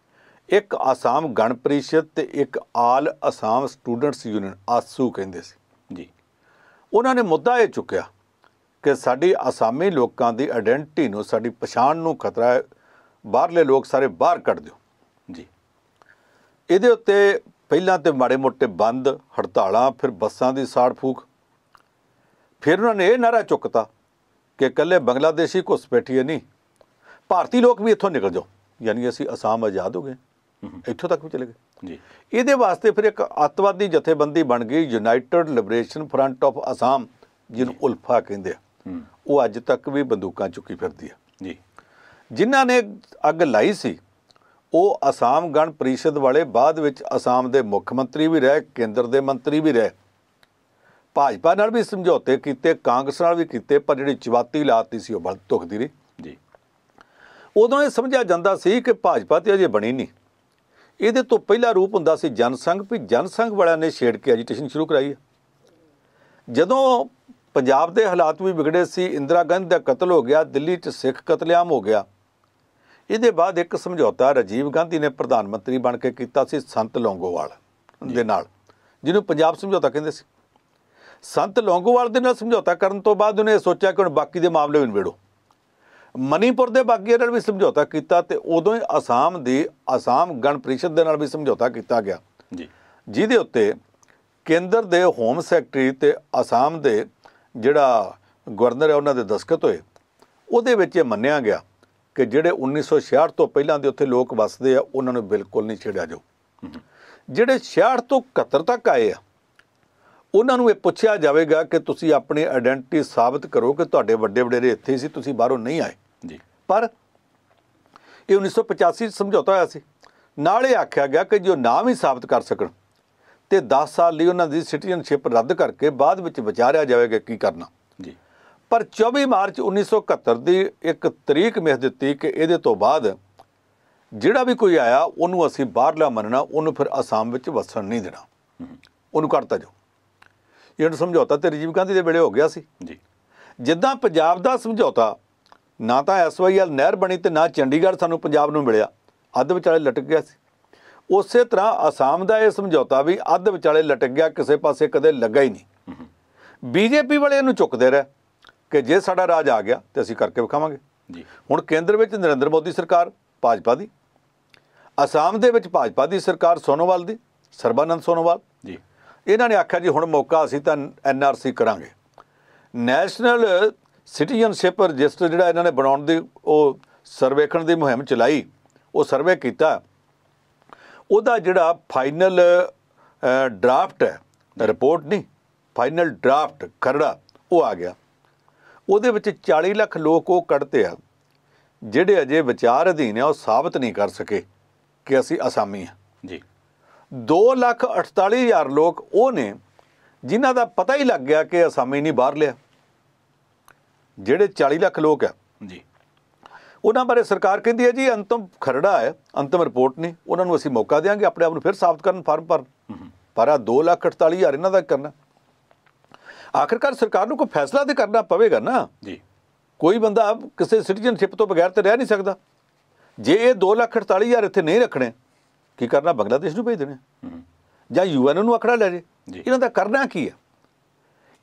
ਇੱਕ ਆਸਾਮ ਗਣ ਪਰਿਸ਼ਦ ਤੇ ਇੱਕ ਆਲ ਅਸਾਮ ਸਟੂਡੈਂਟਸ ਯੂਨੀਅਨ, ਆਸੂ ਕਹਿੰਦੇ ਸੀ ਜੀ। ਉਹਨਾਂ ਨੇ ਮੁੱਦਾ ਇਹ ਚੁੱਕਿਆ ਕਿ ਸਾਡੀ ਆਸਾਮੀ ਲੋਕਾਂ ਦੀ ਆਇਡੈਂਟੀਟੀ ਨੂੰ, ਸਾਡੀ ਪਛਾਣ ਨੂੰ ਖਤਰਾ ਹੈ, ਬਾਹਰਲੇ ਲੋਕ ਸਾਰੇ ਬਾਹਰ ਕੱਢ ਦਿਓ ਜੀ। ਇਹਦੇ ਉੱਤੇ ਪਹਿਲਾਂ ਤੇ ਮਾੜੇ ਮੋਟੇ ਬੰਦ, ਹੜਤਾਲਾਂ, ਫਿਰ ਬੱਸਾਂ ਦੀ ਸਾੜ ਫੂਕ। ਫਿਰ ਉਹਨਾਂ ਨੇ ਇਹ ਨਾਅਰਾ ਚੁੱਕਤਾ ਕਿ ਇਕੱਲੇ ਬੰਗਲਾਦੇਸ਼ੀ ਘੁਸਪੈਠੀਏ ਨਹੀਂ, ਭਾਰਤੀ ਲੋਕ ਵੀ ਇੱਥੋਂ ਨਿਕਲ ਜਾਓ, ਯਾਨੀ ਅਸੀਂ ਅਸਾਮ ਆਜ਼ਾਦ ਹੋ ਗਏ, ਇੱਥੋਂ ਤੱਕ ਵੀ ਚਲੇ ਗਏ ਜੀ। ਇਹਦੇ ਵਾਸਤੇ ਫਿਰ ਇੱਕ ਅੱਤਵਾਦੀ ਜਥੇਬੰਦੀ ਬਣ ਗਈ, United liberation front of Assam, ਜਿਹਨੂੰ ਉਲਫਾ ਕਹਿੰਦੇ ਆ। ਉਹ ਅੱਜ ਤੱਕ ਵੀ ਬੰਦੂਕਾਂ ਚੁੱਕੀ ਫਿਰਦੀ ਆ ਜੀ। ਜਿਨ੍ਹਾਂ ਨੇ ਅੱਗ ਲਾਈ ਸੀ ਉਹ ਅਸਾਮ ਗਣ ਪਰਿਸ਼ਦ ਵਾਲੇ ਬਾਅਦ ਵਿੱਚ ਅਸਾਮ ਦੇ ਮੁੱਖ ਮੰਤਰੀ ਵੀ ਰਹੇ, ਕੇਂਦਰ ਦੇ ਮੰਤਰੀ ਵੀ ਰਹੇ, ਭਾਜਪਾ ਨਾਲ ਵੀ ਸਮਝੌਤੇ ਕੀਤੇ, ਕਾਂਗਰਸ ਨਾਲ ਵੀ ਕੀਤੇ, ਪਰ ਜਿਹੜੀ ਚਵਾਤੀ ਲਾਤੀ ਸੀ ਉਹ ਬਲ ਧੁਖਦੀ ਰਹੀ ਜੀ। ਉਦੋਂ ਇਹ ਸਮਝਿਆ ਜਾਂਦਾ ਸੀ ਕਿ ਭਾਜਪਾ ਤੇ ਅਜੇ ਬਣੀ ਨਹੀਂ। ਇਹਦੇ ਤੋਂ ਪਹਿਲਾ ਰੂਪ ਹੁੰਦਾ ਸੀ ਜਨਸੰਘ, ਵੀ ਜਨਸੰਘ ਵਾਲਿਆਂ ਨੇ ਛੇੜ ਕੇ ਐਜੀਟੇਸ਼ਨ ਸ਼ੁਰੂ ਕਰਾਈ ਹੈ। ਜਦੋਂ ਪੰਜਾਬ ਦੇ ਹਾਲਾਤ ਵੀ ਵਿਗੜੇ ਸੀ, ਇੰਦਰਾ ਗਾਂਧੀ ਦਾ ਕਤਲ ਹੋ ਗਿਆ, ਦਿੱਲੀ 'ਚ ਸਿੱਖ ਕਤਲੇਆਮ ਹੋ ਗਿਆ, ਇਹਦੇ ਬਾਅਦ ਇੱਕ ਸਮਝੌਤਾ ਰਾਜੀਵ ਗਾਂਧੀ ਨੇ ਪ੍ਰਧਾਨ ਮੰਤਰੀ ਬਣ ਕੇ ਕੀਤਾ ਸੀ ਸੰਤ ਲੌਂਗੋਵਾਲ ਦੇ ਨਾਲ, ਜਿਹਨੂੰ ਪੰਜਾਬ ਸਮਝੌਤਾ ਕਹਿੰਦੇ ਸੀ। ਸੰਤ ਲੌਂਗੋਵਾਲ ਦੇ ਨਾਲ ਸਮਝੌਤਾ ਕਰਨ ਤੋਂ ਬਾਅਦ ਉਹਨੇ ਸੋਚਿਆ ਕਿ ਹੁਣ ਬਾਕੀ ਦੇ ਮਾਮਲੇ ਵੀ ਨਿਬੇੜੋ। ਮਨੀਪੁਰ ਦੇ ਬਾਗੀਆਂ ਨਾਲ ਵੀ ਸਮਝੌਤਾ ਕੀਤਾ ਤੇ ਉਦੋਂ ਹੀ ਆਸਾਮ ਗਣ ਪਰਿਸ਼ਦ ਦੇ ਨਾਲ ਵੀ ਸਮਝੌਤਾ ਕੀਤਾ ਗਿਆ ਜੀ, ਜਿਹਦੇ ਉੱਤੇ ਕੇਂਦਰ ਦੇ ਹੋਮ ਸੈਕਟਰੀ ਤੇ ਆਸਾਮ ਦੇ ਜਿਹੜਾ ਗਵਰਨਰ ਹੈ ਉਹਨਾਂ ਦੇ ਦਸਤਖਤ ਹੋਏ। ਉਹਦੇ ਵਿੱਚ ਇਹ ਮੰਨਿਆ ਗਿਆ ਕਿ ਜਿਹੜੇ 1966 ਤੋਂ ਪਹਿਲਾਂ ਦੇ ਉੱਥੇ ਲੋਕ ਵੱਸਦੇ ਆ ਉਹਨਾਂ ਨੂੰ ਬਿਲਕੁਲ ਨਹੀਂ ਛੇੜਿਆ ਜਾਊ। ਜਿਹੜੇ 66 ਤੋਂ 71 ਤੱਕ ਆਏ ਆ ਉਹਨਾਂ ਨੂੰ ਇਹ ਪੁੱਛਿਆ ਜਾਵੇਗਾ ਕਿ ਤੁਸੀਂ ਆਪਣੀ ਆਇਡੈਂਟੀਟੀ ਸਾਬਤ ਕਰੋ ਕਿ ਤੁਹਾਡੇ ਵੱਡੇ ਵਡੇਰੇ ਇੱਥੇ ਸੀ, ਤੁਸੀਂ ਬਾਹਰੋਂ ਨਹੀਂ ਆਏ ਜੀ। ਪਰ ਇਹ 1985 'ਚ ਸਮਝੌਤਾ ਹੋਇਆ ਸੀ। ਨਾਲ ਇਹ ਆਖਿਆ ਗਿਆ ਕਿ ਜੋ ਨਾਮ ਹੀ ਸਾਬਤ ਕਰ ਸਕਣ ਤੇ 10 ਸਾਲ ਲਈ ਉਹਨਾਂ ਦੀ ਸਿਟੀਜ਼ਨਸ਼ਿਪ ਰੱਦ ਕਰਕੇ ਬਾਅਦ ਵਿੱਚ ਵਿਚਾਰਿਆ ਜਾਵੇਗਾ ਕੀ ਕਰਨਾ ਜੀ। ਪਰ 24 ਮਾਰਚ 1971 ਦੀ ਇੱਕ ਤਰੀਕ ਮਿਸ ਦਿੱਤੀ ਕਿ ਇਹਦੇ ਤੋਂ ਬਾਅਦ ਜਿਹੜਾ ਵੀ ਕੋਈ ਆਇਆ ਉਹਨੂੰ ਅਸੀਂ ਬਾਹਰਲਾ ਮੰਨਣਾ, ਉਹਨੂੰ ਫਿਰ ਅਸਾਮ ਵਿੱਚ ਵਸਣ ਨਹੀਂ ਦੇਣਾ, ਉਹਨੂੰ ਕੱਢਤਾ ਜਾਓ। ਇਹ ਸਮਝੌਤਾ ਤੇ ਰਾਜੀਵ ਗਾਂਧੀ ਦੇ ਵੇਲੇ ਹੋ ਗਿਆ ਸੀ ਜੀ। ਜਿੱਦਾਂ ਪੰਜਾਬ ਦਾ ਸਮਝੌਤਾ, ਨਾ ਤਾਂ SYL ਨਹਿਰ ਬਣੀ ਤੇ ਨਾ ਚੰਡੀਗੜ੍ਹ ਸਾਨੂੰ ਪੰਜਾਬ ਨੂੰ ਮਿਲਿਆ, ਅੱਧ ਵਿਚਾਲੇ ਲਟਕ ਗਿਆ ਸੀ। ਉਸੇ ਤਰ੍ਹਾਂ ਅਸਾਮ ਦਾ ਇਹ ਸਮਝੌਤਾ ਵੀ ਅੱਧ ਵਿਚਾਲੇ ਲਟਕ ਗਿਆ, ਕਿਸੇ ਪਾਸੇ ਕਦੇ ਲੱਗਾ ਹੀ ਨਹੀਂ। BJP ਵਾਲੇ ਇਹਨੂੰ ਚੁੱਕਦੇ ਰਹੇ ਕਿ ਜੇ ਸਾਡਾ ਰਾਜ ਆ ਗਿਆ ਤੇ ਅਸੀਂ ਕਰਕੇ ਵਿਖਾਵਾਂਗੇ ਜੀ। ਹੁਣ ਕੇਂਦਰ ਵਿੱਚ ਨਰਿੰਦਰ ਮੋਦੀ ਸਰਕਾਰ ਭਾਜਪਾ ਦੀ, ਅਸਾਮ ਦੇ ਵਿੱਚ ਭਾਜਪਾ ਦੀ ਸਰਕਾਰ ਸੋਨੋਵਾਲ ਦੀ, ਸਰਬਾਨੰਦ ਸੋਨੋਵਾਲ ਜੀ। ਇਹਨਾਂ ਨੇ ਆਖਿਆ ਜੀ ਹੁਣ ਮੌਕਾ ਅਸੀਂ ਤਾਂ NRC ਕਰਾਂਗੇ, ਨੈਸ਼ਨਲ ਸਿਟੀਜ਼ਨਸ਼ਿਪ ਰਜਿਸਟਰ ਜਿਹੜਾ ਇਹਨਾਂ ਨੇ ਬਣਾਉਣ ਦੀ ਉਹ ਸਰਵੇਖਣ ਦੀ ਮੁਹਿੰਮ ਚਲਾਈ, ਉਹ ਸਰਵੇ ਕੀਤਾ, ਉਹਦਾ ਜਿਹੜਾ ਫਾਈਨਲ ਡਰਾਫਟ ਹੈ, ਰਿਪੋਰਟ ਨਹੀਂ, ਫਾਈਨਲ ਡਰਾਫਟ ਖਰੜਾ ਉਹ ਆ ਗਿਆ। ਉਹਦੇ ਵਿੱਚ 40 ਲੱਖ ਲੋਕ ਉਹ ਕੱਢਤੇ ਆ ਜਿਹੜੇ ਅਜੇ ਵਿਚਾਰ ਅਧੀਨ ਆ, ਉਹ ਸਾਬਤ ਨਹੀਂ ਕਰ ਸਕੇ ਕਿ ਅਸੀਂ ਅਸਾਮੀ ਹਾਂ ਜੀ। 2,48,000 ਲੋਕ ਉਹ ਨੇ ਜਿਨ੍ਹਾਂ ਦਾ ਪਤਾ ਹੀ ਲੱਗ ਗਿਆ ਕਿ ਅਸਾਮੀ ਨਹੀਂ ਬਾਹਰ ਲਿਆ। ਜਿਹੜੇ 40 ਲੱਖ ਲੋਕ ਆ ਜੀ, ਉਹਨਾਂ ਬਾਰੇ ਸਰਕਾਰ ਕਹਿੰਦੀ ਹੈ ਜੀ ਅੰਤਮ ਖਰੜਾ ਹੈ, ਅੰਤਮ ਰਿਪੋਰਟ ਨਹੀਂ, ਉਹਨਾਂ ਨੂੰ ਅਸੀਂ ਮੌਕਾ ਦੇਵਾਂਗੇ ਆਪਣੇ ਆਪ ਨੂੰ ਫਿਰ ਸਾਬਤ ਕਰਨ, ਫਾਰਮ ਭਰਨ। ਪਰ ਆ 2,48,000 ਇਹਨਾਂ ਦਾ ਕਰਨਾ, ਆਖਿਰਕਾਰ ਸਰਕਾਰ ਨੂੰ ਕੋਈ ਫੈਸਲਾ ਤੇ ਕਰਨਾ ਪਵੇਗਾ ਨਾ ਜੀ। ਕੋਈ ਬੰਦਾ ਕਿਸੇ ਸਿਟੀਜ਼ਨਸ਼ਿਪ ਤੋਂ ਬਗੈਰ ਤੇ ਰਹਿ ਨਹੀਂ ਸਕਦਾ। ਜੇ ਇਹ 2,48,000 ਇੱਥੇ ਨਹੀਂ ਰੱਖਣੇ, ਕੀ ਕਰਨਾ? ਬੰਗਲਾਦੇਸ਼ ਨੂੰ ਭੇਜ ਦੇਣੇ ਜਾਂ UN ਨੂੰ ਆਖੜਾ ਲੈ ਜੇ। ਇਹਨਾਂ ਦਾ ਕਰਨਾ ਕੀ ਹੈ?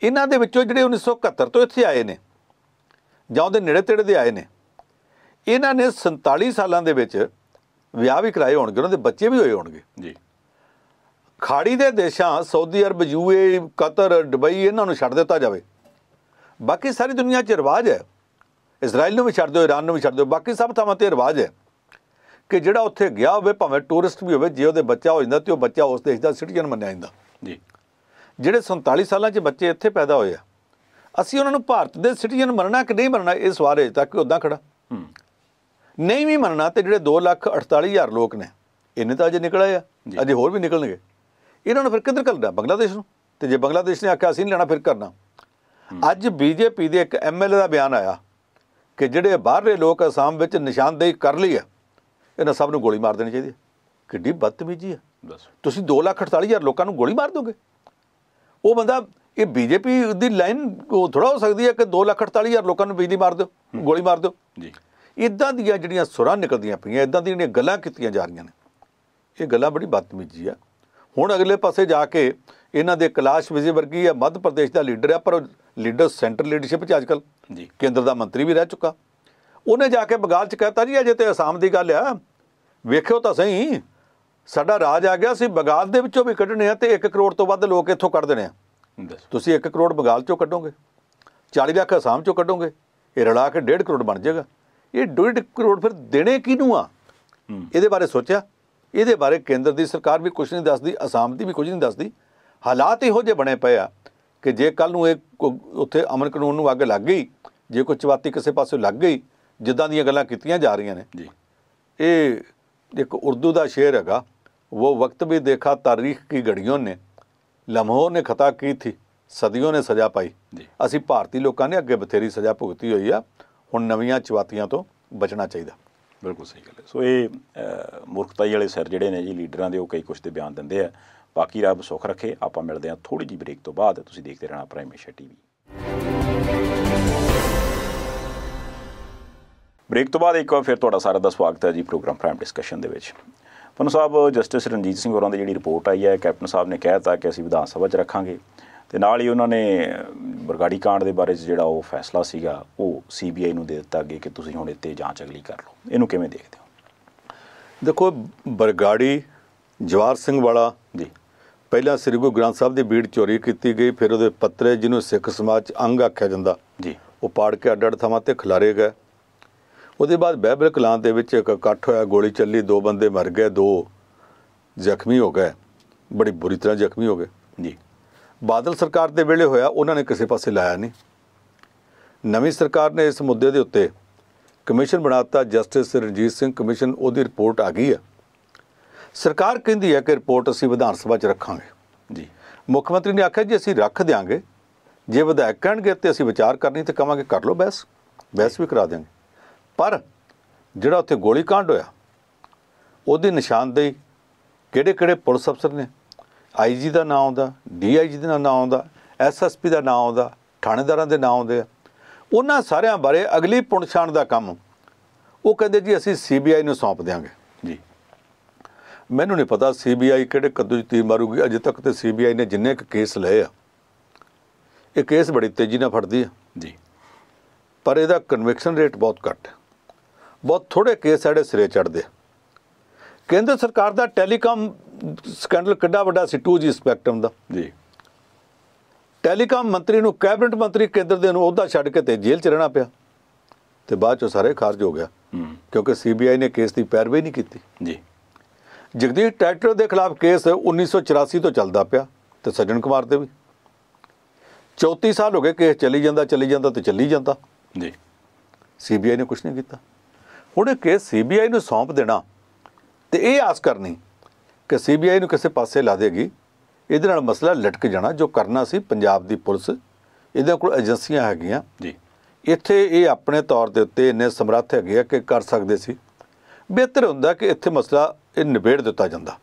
ਇਹਨਾਂ ਦੇ ਵਿੱਚੋਂ ਜਿਹੜੇ 1971 ਤੋਂ ਇੱਥੇ ਆਏ ਨੇ ਜਾਂ ਉਹਦੇ ਨੇੜੇ ਤੇੜੇ ਦੇ ਆਏ ਨੇ, ਇਹਨਾਂ ਨੇ 47 ਸਾਲਾਂ ਦੇ ਵਿੱਚ ਵਿਆਹ ਵੀ ਕਰਾਏ ਹੋਣਗੇ, ਉਹਨਾਂ ਦੇ ਬੱਚੇ ਵੀ ਹੋਏ ਹੋਣਗੇ ਜੀ। ਖਾੜੀ ਦੇ ਦੇਸ਼ਾਂ ਸਊਦੀ ਅਰਬ, ਯੂਏ, ਕਤਰ, ਦੁਬਈ, ਇਹਨਾਂ ਨੂੰ ਛੱਡ ਦਿੱਤਾ ਜਾਵੇ। ਬਾਕੀ ਸਾਰੀ ਦੁਨੀਆ 'ਚ ਰਿਵਾਜ ਹੈ, ਇਜ਼ਰਾਈਲ ਨੂੰ ਵੀ ਛੱਡ ਦਿਓ, ਈਰਾਨ ਨੂੰ ਵੀ ਛੱਡ ਦਿਓ, ਬਾਕੀ ਸਭ ਥਾਵਾਂ 'ਤੇ ਰਿਵਾਜ ਹੈ ਕਿ ਜਿਹੜਾ ਉੱਥੇ ਗਿਆ ਹੋਵੇ, ਭਾਵੇਂ ਟੂਰਿਸਟ ਵੀ ਹੋਵੇ, ਜੇ ਉਹਦੇ ਬੱਚਾ ਹੋ ਜਾਂਦਾ ਤਾਂ ਉਹ ਬੱਚਾ ਉਸ ਦੇਸ਼ ਦਾ ਸਿਟੀਜ਼ਨ ਮੰਨਿਆ ਜਾਂਦਾ ਜੀ। ਜਿਹੜੇ 47 ਸਾਲਾਂ 'ਚ ਬੱਚੇ ਇੱਥੇ ਪੈਦਾ ਹੋਏ ਆ, ਅਸੀਂ ਉਹਨਾਂ ਨੂੰ ਭਾਰਤ ਦੇ ਸਿਟੀਜ਼ਨ ਮੰਨਣਾ ਕਿ ਨਹੀਂ ਮੰਨਣਾ, ਇਹ ਸਵਾਲ ਅਜੇ ਤੱਕ ਉੱਦਾਂ ਖੜਾ। ਨਹੀਂ ਵੀ ਮੰਨਣਾ ਤੇ ਜਿਹੜੇ 2,48,000 ਲੋਕ ਨੇ, ਇੰਨੇ ਤਾਂ ਅਜੇ ਨਿਕਲ ਆਏ ਆ, ਅਜੇ ਹੋਰ ਵੀ ਨਿਕਲਣਗੇ। ਇਹਨਾਂ ਨੂੰ ਫਿਰ ਕਿੱਧਰ ਘੱਲਣਾ? ਬੰਗਲਾਦੇਸ਼ ਨੂੰ। ਤੇ ਜੇ ਬੰਗਲਾਦੇਸ਼ ਨੇ ਆਖਿਆ ਅਸੀਂ ਨਹੀਂ ਲੈਣਾ, ਫਿਰ ਕਰਨਾ। ਅੱਜ ਬੀਜੇਪੀ ਦੇ ਇੱਕ MLA ਦਾ ਬਿਆਨ ਆਇਆ ਕਿ ਜਿਹੜੇ ਬਾਹਰਲੇ ਲੋਕ ਅਸਾਮ ਵਿੱਚ ਨਿਸ਼ਾਨਦੇਹੀ ਕਰ ਲਈ ਹੈ, ਇਹਨਾਂ ਸਭ ਨੂੰ ਗੋਲੀ ਮਾਰ ਦੇਣੀ ਚਾਹੀਦੀ ਹੈ। ਕਿੱਡੀ ਬਦਤਮੀਜੀ ਹੈ। ਤੁਸੀਂ 2,48,000 ਲੋਕਾਂ ਨੂੰ ਗੋਲੀ ਮਾਰ ਦੋਗੇ? ਉਹ ਬੰਦਾ, ਇਹ ਬੀਜੇਪੀ ਦੀ ਲਾਈਨ ਥੋੜ੍ਹਾ ਹੋ ਸਕਦੀ ਹੈ ਕਿ 2,48,000 ਲੋਕਾਂ ਨੂੰ ਬਿਜਲੀ ਮਾਰ ਦਿਓ, ਗੋਲੀ ਮਾਰ ਦਿਓ ਜੀ। ਇੱਦਾਂ ਦੀਆਂ ਜਿਹੜੀਆਂ ਸੁਰਾਂ ਨਿਕਲਦੀਆਂ ਪਈਆਂ, ਇੱਦਾਂ ਦੀਆਂ ਜਿਹੜੀਆਂ ਗੱਲਾਂ ਕੀਤੀਆਂ ਜਾ ਰਹੀਆਂ ਨੇ, ਇਹ ਗੱਲਾਂ ਬੜੀ ਬਦਤਮੀਜੀ ਆ। ਹੁਣ ਅਗਲੇ ਪਾਸੇ ਜਾ ਕੇ ਇਹਨਾਂ ਦੇ ਕੈਲਾਸ਼ ਵਿਜੇ ਵਰਗੀ ਆ, ਮੱਧ ਪ੍ਰਦੇਸ਼ ਦਾ ਲੀਡਰ ਆ, ਪਰ ਲੀਡਰ ਸੈਂਟਰ ਲੀਡਰਸ਼ਿਪ 'ਚ ਅੱਜ ਕੱਲ੍ਹ ਜੀ, ਕੇਂਦਰ ਦਾ ਮੰਤਰੀ ਵੀ ਰਹਿ ਚੁੱਕਾ। ਉਹਨੇ ਜਾ ਕੇ ਬੰਗਾਲ 'ਚ ਕਹਿਤਾ ਜੀ ਅਜੇ ਤੇ ਅਸਾਮ ਦੀ ਗੱਲ ਆ, ਵੇਖਿਓ ਤਾਂ ਸਹੀ, ਸਾਡਾ ਰਾਜ ਆ ਗਿਆ, ਅਸੀਂ ਬੰਗਾਲ ਦੇ ਵਿੱਚੋਂ ਵੀ ਕੱਢਣੇ ਆ ਤੇ 1 ਕਰੋੜ ਤੋਂ ਵੱਧ ਲੋਕ ਇੱਥੋਂ ਕੱਢ ਦੇਣੇ ਆ। ਤੁਸੀਂ 1 ਕਰੋੜ ਬੰਗਾਲ 'ਚੋਂ ਕੱਢੋਗੇ, 40 ਲੱਖ ਅਸਾਮ 'ਚੋਂ ਕੱਢੋਗੇ, ਇਹ ਰਲਾ ਕੇ 1.5 ਕਰੋੜ ਬਣ ਜਾਏਗਾ। ਇਹ 1.5 ਕਰੋੜ ਫਿਰ ਦੇਣੇ ਕਿਹਨੂੰ ਆ? ਇਹਦੇ ਬਾਰੇ ਸੋਚਿਆ? ਇਹਦੇ ਬਾਰੇ ਕੇਂਦਰ ਦੀ ਸਰਕਾਰ ਵੀ ਕੁਝ ਨਹੀਂ ਦੱਸਦੀ, ਅਸਾਮ ਦੀ ਵੀ ਕੁਝ ਨਹੀਂ ਦੱਸਦੀ। ਹਾਲਾਤ ਇਹੋ ਜਿਹੇ ਬਣੇ ਪਏ ਆ ਕਿ ਜੇ ਕੱਲ੍ਹ ਨੂੰ ਇਹ ਉੱਥੇ ਅਮਨ ਕਾਨੂੰਨ ਨੂੰ ਅੱਗ ਲੱਗ ਗਈ, ਜੇ ਕੋਈ ਚਵਾਤੀ ਕਿਸੇ ਪਾਸੇ ਲੱਗ ਗਈ, ਜਿੱਦਾਂ ਦੀਆਂ ਗੱਲਾਂ ਕੀਤੀਆਂ ਜਾ ਰਹੀਆਂ ਨੇ ਜੀ। ਇਹ ਇੱਕ ਉਰਦੂ ਦਾ ਸ਼ੇਰ ਹੈਗਾ, वो वक्त भी देखा तारीख की घड़ियों ने, लम्हों ने खता की थी, सदियों ने सज़ा पाई। ਅਸੀਂ ਭਾਰਤੀ ਲੋਕਾਂ ਨੇ ਅੱਗੇ ਬਥੇਰੀ ਸਜ਼ਾ ਭੁਗਤੀ ਹੋਈ ਆ, ਹੁਣ ਨਵੀਆਂ ਚਵਾਤੀਆਂ ਤੋਂ ਬਚਣਾ ਚਾਹੀਦਾ। ਬਿਲਕੁਲ ਸਹੀ ਗੱਲ ਹੈ। ਸੋ ਇਹ ਮੂਰਖਤਾਈ ਵਾਲੇ ਸਿਰ ਜਿਹੜੇ ਨੇ ਜੀ ਲੀਡਰਾਂ ਦੇ, ਉਹ ਕਈ ਕੁਛ ਦੇ ਬਿਆਨ ਦਿੰਦੇ ਆ। ਬਾਕੀ ਰੱਬ ਸੁੱਖ ਰੱਖੇ। ਆਪਾਂ ਮਿਲਦੇ ਹਾਂ ਥੋੜ੍ਹੀ ਜਿਹੀ ਬ੍ਰੇਕ ਤੋਂ ਬਾਅਦ। ਤੁਸੀਂ ਦੇਖਦੇ ਰਹਿਣਾ ਪ੍ਰਾਈਮ ਏਸ਼ੀਆ TV। ਬ੍ਰੇਕ ਤੋਂ ਬਾਅਦ ਇੱਕ ਵਾਰ ਫਿਰ ਤੁਹਾਡਾ ਸਾਰਿਆਂ ਦਾ ਸਵਾਗਤ ਹੈ ਜੀ ਪ੍ਰੋਗਰਾਮ ਪ੍ਰਾਈਮ ਡਿਸਕਸ਼ਨ ਦੇ ਵਿੱਚ। ਪੰਨੂ ਸਾਹਿਬ, ਜਸਟਿਸ ਰਣਜੀਤ ਸਿੰਘ ਹੋਰਾਂ ਦੀ ਜਿਹੜੀ ਰਿਪੋਰਟ ਆਈ ਹੈ, ਕੈਪਟਨ ਸਾਹਿਬ ਨੇ ਕਹਿ ਤਾ ਕਿ ਅਸੀਂ ਵਿਧਾਨ ਸਭਾ 'ਚ ਰੱਖਾਂਗੇ, ਅਤੇ ਨਾਲ ਹੀ ਉਹਨਾਂ ਨੇ ਬਰਗਾੜੀ ਕਾਂਡ ਦੇ ਬਾਰੇ 'ਚ ਜਿਹੜਾ ਉਹ ਫੈਸਲਾ ਸੀਗਾ ਉਹ CBI ਨੂੰ ਦੇ ਦਿੱਤਾ ਅੱਗੇ ਕਿ ਤੁਸੀਂ ਹੁਣ ਇੱਥੇ ਜਾਂਚ ਅਗਲੀ ਕਰ ਲਓ। ਇਹਨੂੰ ਕਿਵੇਂ ਦੇਖਦੇ ਹੋ? ਦੇਖੋ, ਬਰਗਾੜੀ ਜਵਾਹਰ ਸਿੰਘ ਵਾਲਾ ਜੀ, ਪਹਿਲਾਂ ਸ੍ਰੀ ਗੁਰੂ ਗ੍ਰੰਥ ਸਾਹਿਬ ਦੀ ਬੀੜ ਚੋਰੀ ਕੀਤੀ ਗਈ, ਫਿਰ ਉਹਦੇ ਪੱਤਰੇ ਜਿਹਨੂੰ ਸਿੱਖ ਸਮਾਜ 'ਚ ਅੰਗ ਆਖਿਆ ਜਾਂਦਾ ਜੀ, ਉਹ ਪਾੜ ਕੇ ਅੱਡ ਅੱਡ ਥਾਵਾਂ 'ਤੇ ਖਿਲਾਰੇ ਗਏ। ਉਹਦੇ ਬਾਅਦ ਬਹਿਬਲ ਕਲਾਂ ਦੇ ਵਿੱਚ ਇੱਕ ਇਕੱਠ ਹੋਇਆ, ਗੋਲੀ ਚੱਲੀ, 2 ਬੰਦੇ ਮਰ ਗਏ, 2 ਜ਼ਖਮੀ ਹੋ ਗਏ, ਬੜੀ ਬੁਰੀ ਤਰ੍ਹਾਂ ਜ਼ਖਮੀ ਹੋ ਗਏ ਜੀ। ਬਾਦਲ ਸਰਕਾਰ ਦੇ ਵੇਲੇ ਹੋਇਆ, ਉਹਨਾਂ ਨੇ ਕਿਸੇ ਪਾਸੇ ਲਾਇਆ ਨਹੀਂ। ਨਵੀਂ ਸਰਕਾਰ ਨੇ ਇਸ ਮੁੱਦੇ ਦੇ ਉੱਤੇ ਕਮਿਸ਼ਨ ਬਣਾ ਦਿੱਤਾ, ਜਸਟਿਸ ਰਣਜੀਤ ਸਿੰਘ ਕਮਿਸ਼ਨ, ਉਹਦੀ ਰਿਪੋਰਟ ਆ ਗਈ ਹੈ। ਸਰਕਾਰ ਕਹਿੰਦੀ ਹੈ ਕਿ ਰਿਪੋਰਟ ਅਸੀਂ ਵਿਧਾਨ ਸਭਾ 'ਚ ਰੱਖਾਂਗੇ ਜੀ। ਮੁੱਖ ਮੰਤਰੀ ਨੇ ਆਖਿਆ ਜੀ ਅਸੀਂ ਰੱਖ ਦਿਆਂਗੇ, ਜੇ ਵਿਧਾਇਕ ਕਹਿਣਗੇ ਤੇ ਅਸੀਂ ਵਿਚਾਰ ਕਰਨੀ ਤੇ ਕਹਾਂਗੇ ਕਰ ਲਓ ਬਹਿਸ ਵੀ ਕਰਾ ਦਿਆਂਗੇ। ਪਰ ਜਿਹੜਾ ਉੱਥੇ ਗੋਲੀ ਕਾਂਡ ਹੋਇਆ, ਉਹਦੀ ਨਿਸ਼ਾਨਦੇਹੀ ਕਿਹੜੇ ਪੁਲਿਸ ਅਫਸਰ ਨੇ, IG ਦਾ ਨਾਂ ਆਉਂਦਾ, DIG ਦਾ ਨਾਂ ਆਉਂਦਾ, SSP ਦਾ ਨਾਂ ਆਉਂਦਾ, ਥਾਣੇਦਾਰਾਂ ਦੇ ਨਾਂ ਆਉਂਦੇ ਆ। ਉਹਨਾਂ ਸਾਰਿਆਂ ਬਾਰੇ ਅਗਲੀ ਪੁਣਛਾਣ ਦਾ ਕੰਮ ਉਹ ਕਹਿੰਦੇ ਜੀ ਅਸੀਂ CBI ਨੂੰ ਸੌਂਪ ਦਿਆਂਗੇ ਜੀ। ਮੈਨੂੰ ਨਹੀਂ ਪਤਾ CBI ਕਿਹੜੇ ਕੱਦੂ 'ਚ ਤੀਰ ਮਾਰੂਗੀ। ਅਜੇ ਤੱਕ ਤੇ CBI ਨੇ ਜਿੰਨੇ ਕੁ ਕੇਸ ਲਏ ਆ, ਇਹ ਕੇਸ ਬੜੀ ਤੇਜ਼ੀ ਨਾਲ ਫੜਦੀ ਆ ਜੀ, ਪਰ ਇਹਦਾ ਕਨਵਿਕਸ਼ਨ ਰੇਟ ਬਹੁਤ ਘੱਟ ਹੈ। ਬਹੁਤ ਥੋੜ੍ਹੇ ਕੇਸ ਸਾਡੇ ਸਿਰੇ ਚੜ੍ਹਦੇ। ਕੇਂਦਰ ਸਰਕਾਰ ਦਾ ਟੈਲੀਕਾਮ ਸਕੈਂਡਲ ਕਿੱਡਾ ਵੱਡਾ ਸੀ, 2G ਸਪੈਕਟਰਮ ਦਾ ਜੀ। ਟੈਲੀਕਾਮ ਮੰਤਰੀ ਨੂੰ, ਕੈਬਨਿਟ ਮੰਤਰੀ ਕੇਂਦਰ ਦੇ ਨੂੰ ਅਹੁਦਾ ਛੱਡ ਕੇ ਤੇ ਜੇਲ੍ਹ 'ਚ ਰਹਿਣਾ ਪਿਆ, ਤੇ ਬਾਅਦ 'ਚੋਂ ਸਾਰੇ ਖਾਰਜ ਹੋ ਗਿਆ ਕਿਉਂਕਿ CBI ਨੇ ਕੇਸ ਦੀ ਪੈਰਵੀ ਨਹੀਂ ਕੀਤੀ ਜੀ। ਜਗਦੀਸ਼ ਟਰੈਕਟਰ ਦੇ ਖਿਲਾਫ ਕੇਸ 1984 ਤੋਂ ਚੱਲਦਾ ਪਿਆ, ਤੇ ਸੱਜਣ ਕੁਮਾਰ ਦੇ ਵੀ 34 ਸਾਲ ਹੋ ਗਏ, ਕੇਸ ਚੱਲੀ ਜਾਂਦਾ ਤੇ ਚੱਲੀ ਜਾਂਦਾ ਜੀ। CBI ਨੇ ਕੁਛ ਨਹੀਂ ਕੀਤਾ। ਹੁਣ ਇਹ ਕੇਸ CBI ਨੂੰ ਸੌਂਪ ਦੇਣਾ ਤੇ ਇਹ ਆਸ ਕਰਨੀ ਕਿ CBI ਨੂੰ ਕਿਸੇ ਪਾਸੇ ਲਾ ਦੇਗੀ, ਇਹਦੇ ਨਾਲ ਮਸਲਾ ਲਟਕ ਜਾਣਾ। ਜੋ ਕਰਨਾ ਸੀ ਪੰਜਾਬ ਦੀ ਪੁਲਿਸ, ਇਹਦੇ ਕੋਲ ਏਜੰਸੀਆਂ ਹੈਗੀਆਂ ਜੀ, ਇੱਥੇ ਇਹ ਆਪਣੇ ਤੌਰ ਦੇ ਉੱਤੇ ਇੰਨੇ ਸਮਰੱਥ ਹੈਗੇ ਆ ਕਿ ਕਰ ਸਕਦੇ ਸੀ। ਬਿਹਤਰ ਹੁੰਦਾ ਕਿ ਇੱਥੇ ਮਸਲਾ ਇਹ ਨਿਬੇੜ ਦਿੱਤਾ ਜਾਂਦਾ।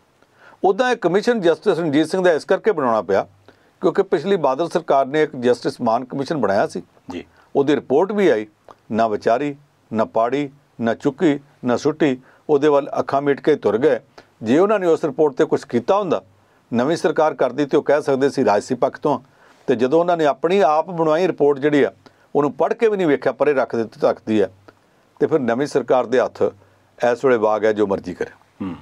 ਉੱਦਾਂ ਇਹ ਕਮਿਸ਼ਨ ਜਸਟਿਸ ਰਣਜੀਤ ਸਿੰਘ ਦਾ ਇਸ ਕਰਕੇ ਬਣਾਉਣਾ ਪਿਆ ਕਿਉਂਕਿ ਪਿਛਲੀ ਬਾਦਲ ਸਰਕਾਰ ਨੇ ਇੱਕ ਜਸਟਿਸ ਮਾਨ ਕਮਿਸ਼ਨ ਬਣਾਇਆ ਸੀ ਜੀ। ਉਹਦੀ ਰਿਪੋਰਟ ਵੀ ਆਈ, ਨਾ ਵਿਚਾਰੀ, ਨਾ ਪਾੜੀ, ਨਾ ਚੁੱਕੀ, ਨਾ ਸੁੱਟੀ, ਉਹਦੇ ਵੱਲ ਅੱਖਾਂ ਮੀਟ ਕੇ ਤੁਰ ਗਏ। ਜੇ ਉਹਨਾਂ ਨੇ ਉਸ ਰਿਪੋਰਟ 'ਤੇ ਕੁਛ ਕੀਤਾ ਹੁੰਦਾ, ਨਵੀਂ ਸਰਕਾਰ ਕਰਦੀ ਤੇ ਉਹ ਕਹਿ ਸਕਦੇ ਸੀ ਰਾਜਸੀ ਪੱਖ ਤੋਂ, ਤੇ ਜਦੋਂ ਉਹਨਾਂ ਨੇ ਆਪਣੀ ਆਪ ਬਣਵਾਈ ਰਿਪੋਰਟ ਜਿਹੜੀ ਆ ਉਹਨੂੰ ਪੜ੍ਹ ਕੇ ਵੀ ਨਹੀਂ ਵੇਖਿਆ, ਪਰੇ ਰੱਖ ਦਿੱਤੀ ਧੱਕਦੀ ਹੈ, ਤੇ ਫਿਰ ਨਵੀਂ ਸਰਕਾਰ ਦੇ ਹੱਥ ਇਸ ਵੇਲੇ ਵਾਗ ਹੈ, ਜੋ ਮਰਜ਼ੀ ਕਰੇ।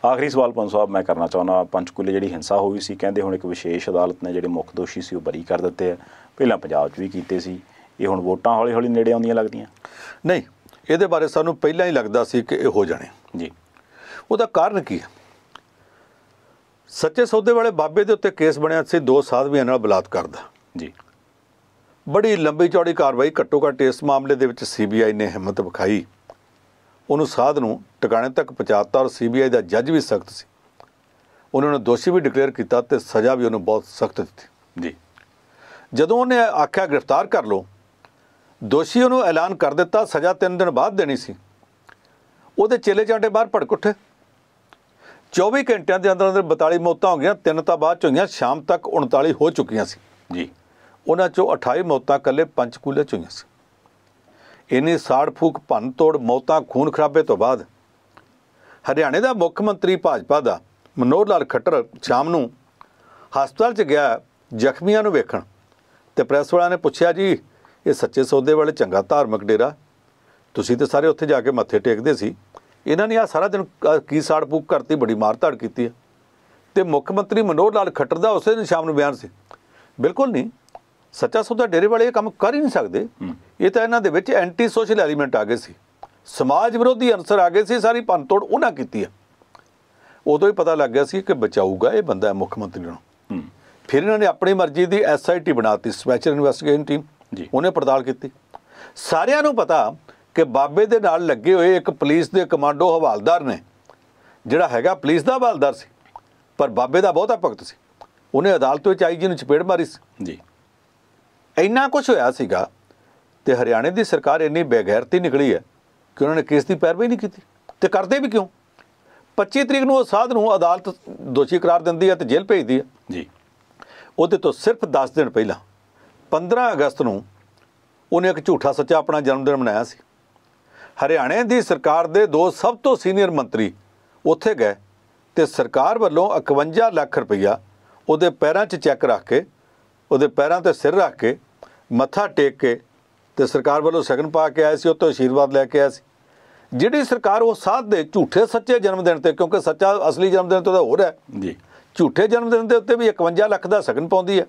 ਆਖਰੀ ਸਵਾਲ ਪੰਜ ਸਾਹਿਬ ਮੈਂ ਕਰਨਾ ਚਾਹੁੰਦਾ, ਪੰਚਕੂਲੇ ਜਿਹੜੀ ਹਿੰਸਾ ਹੋਈ ਸੀ, ਕਹਿੰਦੇ ਹੁਣ ਇੱਕ ਵਿਸ਼ੇਸ਼ ਅਦਾਲਤ ਨੇ ਜਿਹੜੇ ਮੁੱਖ ਦੋਸ਼ੀ ਸੀ ਉਹ ਬਰੀ ਕਰ ਦਿੱਤੇ ਆ, ਪਹਿਲਾਂ ਪੰਜਾਬ 'ਚ ਵੀ ਕੀਤੇ ਸੀ, ਇਹ ਹੁਣ ਵੋਟਾਂ ਹੌਲੀ ਹੌਲੀ ਨੇੜੇ ਆਉਂਦੀਆਂ ਲੱਗਦੀਆਂ? ਨਹੀਂ, ਇਹਦੇ ਬਾਰੇ ਸਾਨੂੰ ਪਹਿਲਾਂ ਹੀ ਲੱਗਦਾ ਸੀ ਕਿ ਇਹ ਹੋ ਜਾਣੇ ਜੀ। ਉਹਦਾ ਕਾਰਨ ਕੀ ਹੈ? ਸੱਚੇ ਸੌਦੇ ਵਾਲੇ ਬਾਬੇ ਦੇ ਉੱਤੇ ਕੇਸ ਬਣਿਆ ਸੀ 2 ਸਾਧਵੀਆਂ ਨਾਲ ਬਲਾਤਕਾਰ ਦਾ ਜੀ। ਬੜੀ ਲੰਬੀ ਚੌੜੀ ਕਾਰਵਾਈ, ਘੱਟੋ ਘੱਟ ਇਸ ਮਾਮਲੇ ਦੇ ਵਿੱਚ CBI ਨੇ ਹਿੰਮਤ ਵਿਖਾਈ, ਉਹਨੂੰ ਸਾਧ ਨੂੰ ਟਿਕਾਣੇ ਤੱਕ ਪਹੁੰਚਾਤਾ, ਔਰ CBI ਦਾ ਜੱਜ ਵੀ ਸਖਤ ਸੀ, ਉਹਨਾਂ ਨੇ ਦੋਸ਼ੀ ਵੀ ਡਿਕਲੇਅਰ ਕੀਤਾ ਤੇ ਸਜ਼ਾ ਵੀ ਉਹਨੂੰ ਬਹੁਤ ਸਖਤ ਦਿੱਤੀ ਜੀ। ਜਦੋਂ ਉਹਨੇ ਆਖਿਆ ਗ੍ਰਿਫਤਾਰ ਕਰ ਲਓ, ਦੋਸ਼ੀ ਉਹਨੂੰ ਐਲਾਨ ਕਰ ਦਿੱਤਾ, ਸਜ਼ਾ 3 ਦਿਨ ਬਾਅਦ ਦੇਣੀ ਸੀ, ਉਹਦੇ ਚੇਲੇ ਚਾਂਟੇ ਬਾਹਰ ਭੜਕ ਉੱਠੇ। 24 ਘੰਟਿਆਂ ਦੇ ਅੰਦਰ ਅੰਦਰ 42 ਮੌਤਾਂ ਹੋ ਗਈਆਂ, 3 ਤਾਂ ਬਾਅਦ 'ਚ ਹੋਈਆਂ, ਸ਼ਾਮ ਤੱਕ 39 ਹੋ ਚੁੱਕੀਆਂ ਸੀ ਜੀ। ਉਹਨਾਂ 'ਚੋਂ 28 ਮੌਤਾਂ ਇਕੱਲੇ ਪੰਚਕੂਲੇ 'ਚ ਹੋਈਆਂ ਸੀ। ਇੰਨੀ ਸਾੜ ਫੂਕ, ਭੰਨ ਤੋੜ, ਮੌਤਾਂ, ਖੂਨ ਖਰਾਬੇ ਤੋਂ ਬਾਅਦ ਹਰਿਆਣੇ ਦਾ ਮੁੱਖ ਮੰਤਰੀ ਭਾਜਪਾ ਦਾ ਮਨੋਹਰ ਲਾਲ ਖੱਟਰ ਸ਼ਾਮ ਨੂੰ ਹਸਪਤਾਲ 'ਚ ਗਿਆ ਜ਼ਖਮੀਆਂ ਨੂੰ ਵੇਖਣ, ਤੇ ਪ੍ਰੈਸ ਵਾਲਿਆਂ ਨੇ ਪੁੱਛਿਆ, ਜੀ ਇਹ ਸੱਚੇ ਸੌਦੇ ਵਾਲੇ ਚੰਗਾ ਧਾਰਮਿਕ ਡੇਰਾ, ਤੁਸੀਂ ਤਾਂ ਸਾਰੇ ਉੱਥੇ ਜਾ ਕੇ ਮੱਥੇ ਟੇਕਦੇ ਸੀ, ਇਹਨਾਂ ਨੇ ਆ ਸਾਰਾ ਦਿਨ ਕੀ ਸਾੜ ਫੂਕ ਕਰਤੀ, ਬੜੀ ਮਾਰ ਧਾੜ ਕੀਤੀ ਹੈ। ਤੇ ਮੁੱਖ ਮੰਤਰੀ ਮਨੋਹਰ ਲਾਲ ਖੱਟਰ ਦਾ ਉਸੇ ਦਿਨ ਸ਼ਾਮ ਨੂੰ ਬਿਆਨ ਸੀ, ਬਿਲਕੁਲ ਨਹੀਂ, ਸੱਚਾ ਸੌਦਾ ਡੇਰੇ ਵਾਲੇ ਇਹ ਕੰਮ ਕਰ ਹੀ ਨਹੀਂ ਸਕਦੇ, ਇਹ ਤਾਂ ਇਹਨਾਂ ਦੇ ਵਿੱਚ ਐਂਟੀ ਸੋਸ਼ਲ ਐਲੀਮੈਂਟ ਆ ਗਏ ਸੀ, ਸਮਾਜ ਵਿਰੋਧੀ ਅਨਸਰ ਆ ਗਏ ਸੀ, ਸਾਰੀ ਭੰਨ ਤੋੜ ਉਹਨਾਂ ਕੀਤੀ ਆ। ਉਦੋਂ ਹੀ ਪਤਾ ਲੱਗ ਗਿਆ ਸੀ ਕਿ ਬਚਾਊਗਾ ਇਹ ਬੰਦਾ ਮੁੱਖ ਮੰਤਰੀ ਨੂੰ। ਫਿਰ ਇਹਨਾਂ ਨੇ ਆਪਣੀ ਮਰਜ਼ੀ ਦੀ SIT ਬਣਾਤੀ, ਸਪੈਸ਼ਲ ਇਨਵੈਸਟੀਗੇਸ਼ਨ ਟੀਮ, ਉਹਨੇ ਪੜਤਾਲ ਕੀਤੀ। ਸਾਰਿਆਂ ਨੂੰ ਪਤਾ ਕਿ ਬਾਬੇ ਦੇ ਨਾਲ ਲੱਗੇ ਹੋਏ ਇੱਕ ਪੁਲਿਸ ਦੇ ਕਮਾਂਡੋ ਹਵਾਲਦਾਰ ਨੇ, ਜਿਹੜਾ ਹੈਗਾ ਪੁਲਿਸ ਦਾ ਹਵਾਲਦਾਰ ਸੀ ਪਰ ਬਾਬੇ ਦਾ ਬਹੁਤਾ ਭਗਤ ਸੀ, ਉਹਨੇ ਅਦਾਲਤ ਵਿੱਚ IG ਨੂੰ ਚਪੇੜ ਮਾਰੀ ਸੀ ਜੀ। ਇੰਨਾ ਕੁਛ ਹੋਇਆ ਸੀਗਾ, ਤੇ ਹਰਿਆਣੇ ਦੀ ਸਰਕਾਰ ਇੰਨੀ ਬੇਗੈਰਤੀ ਨਿਕਲੀ ਹੈ ਕਿ ਉਹਨਾਂ ਨੇ ਕੇਸ ਦੀ ਪੈਰਵਾਈ ਨਹੀਂ ਕੀਤੀ। ਤੇ ਕਰਦੇ ਵੀ ਕਿਉਂ? 25 ਤਰੀਕ ਨੂੰ ਉਹ ਸਾਧ ਨੂੰ ਅਦਾਲਤ ਦੋਸ਼ੀ ਕਰਾਰ ਦਿੰਦੀ ਹੈ ਤੇ ਜੇਲ੍ਹ ਭੇਜਦੀ ਹੈ ਜੀ। ਉਹਦੇ ਤੋਂ ਸਿਰਫ 10 ਦਿਨ ਪਹਿਲਾਂ 15 ਅਗਸਤ ਨੂੰ ਉਹਨੇ ਇੱਕ ਝੂਠਾ ਸੱਚਾ ਆਪਣਾ ਜਨਮ ਦਿਨ ਮਨਾਇਆ ਸੀ। ਹਰਿਆਣੇ ਦੀ ਸਰਕਾਰ ਦੇ 2 ਸਭ ਤੋਂ ਸੀਨੀਅਰ ਮੰਤਰੀ ਉੱਥੇ ਗਏ ਤੇ ਸਰਕਾਰ ਵੱਲੋਂ 51 ਲੱਖ ਰੁਪਈਆ ਉਹਦੇ ਪੈਰਾਂ 'ਚ ਚੈੱਕ ਰੱਖ ਕੇ, ਉਹਦੇ ਪੈਰਾਂ 'ਤੇ ਸਿਰ ਰੱਖ ਕੇ, ਮੱਥਾ ਟੇਕ ਕੇ, ਤੇ ਸਰਕਾਰ ਵੱਲੋਂ ਸ਼ਗਨ ਪਾ ਕੇ ਆਏ ਸੀ, ਉਹ ਤੋਂ ਆਸ਼ੀਰਵਾਦ ਲੈ ਕੇ ਆਇਆ ਸੀ। ਜਿਹੜੀ ਸਰਕਾਰ ਉਹ ਸਾਧ ਦੇ ਝੂਠੇ ਸੱਚੇ ਜਨਮ ਦਿਨ 'ਤੇ, ਕਿਉਂਕਿ ਸੱਚਾ ਅਸਲੀ ਜਨਮ ਦਿਨ ਤਾਂ ਹੋਰ ਹੈ ਜੀ, ਝੂਠੇ ਜਨਮ ਦਿਨ ਦੇ ਉੱਤੇ ਵੀ 51 ਲੱਖ ਦਾ ਸ਼ਗਨ ਪਾਉਂਦੀ ਹੈ।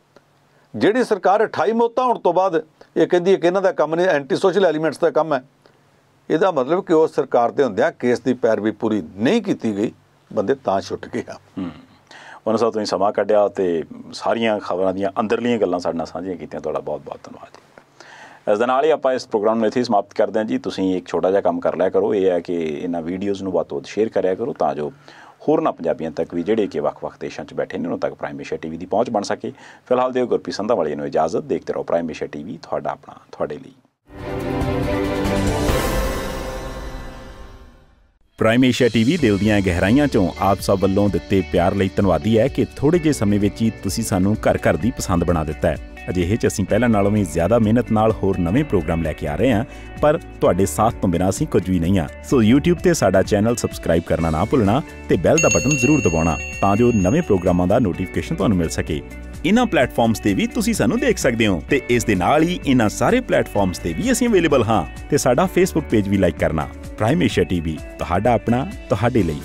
ਜਿਹੜੀ ਸਰਕਾਰ 28 ਮੌਤਾਂ ਹੋਣ ਤੋਂ ਬਾਅਦ ਇਹ ਕਹਿੰਦੀ ਹੈ ਕਿ ਇਹਨਾਂ ਦਾ ਕੰਮ ਨਹੀਂ, ਐਂਟੀ ਸੋਸ਼ਲ ਐਲੀਮੈਂਟਸ ਦਾ ਕੰਮ ਹੈ, ਇਹਦਾ ਮਤਲਬ ਕਿ ਉਸ ਸਰਕਾਰ ਦੇ ਹੁੰਦਿਆਂ ਕੇਸ ਦੀ ਪੈਰਵੀ ਪੂਰੀ ਨਹੀਂ ਕੀਤੀ ਗਈ, ਬੰਦੇ ਤਾਂ ਛੁੱਟ ਗਏ ਆ। ਉਹਨਾਂ ਸਾਹਿਬ ਤੁਸੀਂ ਸਮਾਂ ਕੱਢਿਆ ਤੇ ਸਾਰੀਆਂ ਖਬਰਾਂ ਦੀਆਂ ਅੰਦਰਲੀਆਂ ਗੱਲਾਂ ਸਾਡੇ ਨਾਲ ਸਾਂਝੀਆਂ ਕੀਤੀਆਂ, ਤੁਹਾਡਾ ਬਹੁਤ ਬਹੁਤ ਧੰਨਵਾਦ ਜੀ। ਇਸ ਦੇ ਨਾਲ ਹੀ ਆਪਾਂ ਇਸ ਪ੍ਰੋਗਰਾਮ ਨੂੰ ਇੱਥੇ ਹੀ ਸਮਾਪਤ ਕਰਦੇ ਹਾਂ ਜੀ। ਤੁਸੀਂ ਇੱਕ ਛੋਟਾ ਜਿਹਾ ਕੰਮ ਕਰ ਲਿਆ ਕਰੋ, ਇਹ ਹੈ ਕਿ ਇਹਨਾਂ ਵੀਡੀਓਜ਼ ਨੂੰ ਵੱਧ ਤੋਂ ਵੱਧ ਸ਼ੇਅਰ ਕਰਿਆ ਕਰੋ, ਤਾਂ ਜੋ ਹੋਰਨਾਂ ਪੰਜਾਬੀਆਂ ਤੱਕ ਵੀ ਜਿਹੜੇ ਕਿ ਵੱਖ-ਵੱਖ ਦੇਸ਼ਾਂ 'ਚ ਬੈਠੇ ਨੇ ਉਹਨਾਂ ਤੱਕ ਪ੍ਰਾਈਮ ਏਸ਼ੀਆ TV ਦੀ ਪਹੁੰਚ ਬਣ ਸਕੇ। ਫਿਲਹਾਲ ਦਿਓ ਗੁਰਪ੍ਰੀਤ ਸੰਧਾਵਾਲੀਆ ਨੂੰ ਇਜਾਜ਼ਤ, ਦੇਖਦੇ ਰਹੋ ਪ੍ਰਾਈਮ ਏਸ਼ੀਆ TV, ਤੁਹਾਡਾ ਆਪਣਾ, ਤੁਹਾਡੇ ਲਈ। ਪ੍ਰਾਈਮ ਏਸ਼ੀਆ TV ਦਿਲ ਦੀਆਂ ਗਹਿਰਾਈਆਂ 'ਚੋਂ ਆਪ ਸਭ ਵੱਲੋਂ ਦਿੱਤੇ ਪਿਆਰ ਲਈ ਧੰਨਵਾਦੀ ਹੈ ਕਿ ਥੋੜ੍ਹੇ ਜਿਹੇ ਸਮੇਂ ਵਿੱਚ ਹੀ ਤੁਸੀਂ ਸਾਨੂੰ ਘਰ ਦੀ ਪਸੰਦ ਬਣਾ ਦਿੱਤਾ ਹੈ। ਅਜਿਹੇ 'ਚ ਅਸੀਂ ਪਹਿਲਾਂ ਨਾਲੋਂ ਵੀ ਜ਼ਿਆਦਾ ਮਿਹਨਤ ਨਾਲ ਹੋਰ ਨਵੇਂ ਪ੍ਰੋਗਰਾਮ ਲੈ ਕੇ ਆ ਰਹੇ ਹਾਂ, ਪਰ ਤੁਹਾਡੇ ਸਾਥ ਤੋਂ ਬਿਨਾਂ ਅਸੀਂ ਕੁਝ ਵੀ ਨਹੀਂ ਹਾਂ। ਸੋ YouTube ਤੇ ਸਾਡਾ ਚੈਨਲ ਸਬਸਕ੍ਰਾਈਬ ਕਰਨਾ ਨਾ ਭੁੱਲਣਾ ਤੇ ਬੈਲ ਦਾ ਬਟਨ ਜ਼ਰੂਰ ਦਬਾਉਣਾ, ਤਾਂ ਜੋ ਨਵੇਂ ਪ੍ਰੋਗਰਾਮਾਂ ਦਾ ਨੋਟੀਫਿਕੇਸ਼ਨ ਤੁਹਾਨੂੰ ਮਿਲ ਸਕੇ। ਇਹਨਾਂ ਪਲੇਟਫਾਰਮਸ ਤੇ ਵੀ ਤੁਸੀਂ ਸਾਨੂੰ ਦੇਖ ਸਕਦੇ ਹੋ, ਤੇ ਇਸ ਦੇ ਨਾਲ ਹੀ ਇਹਨਾਂ ਸਾਰੇ ਪਲੇਟਫਾਰਮਸ ਤੇ ਵੀ ਅਸੀਂ ਅਵੇਲੇਬਲ ਹਾਂ। ਤੇ ਸਾਡਾ Facebook ਪੇਜ ਵੀ ਲਾਈਕ ਕਰਨਾ। ਪ੍ਰਾਈਮ ਏਸ਼ੀਆ TV, ਤੁਹਾਡਾ ਆਪਣਾ, ਤੁਹਾਡੇ ਲਈ।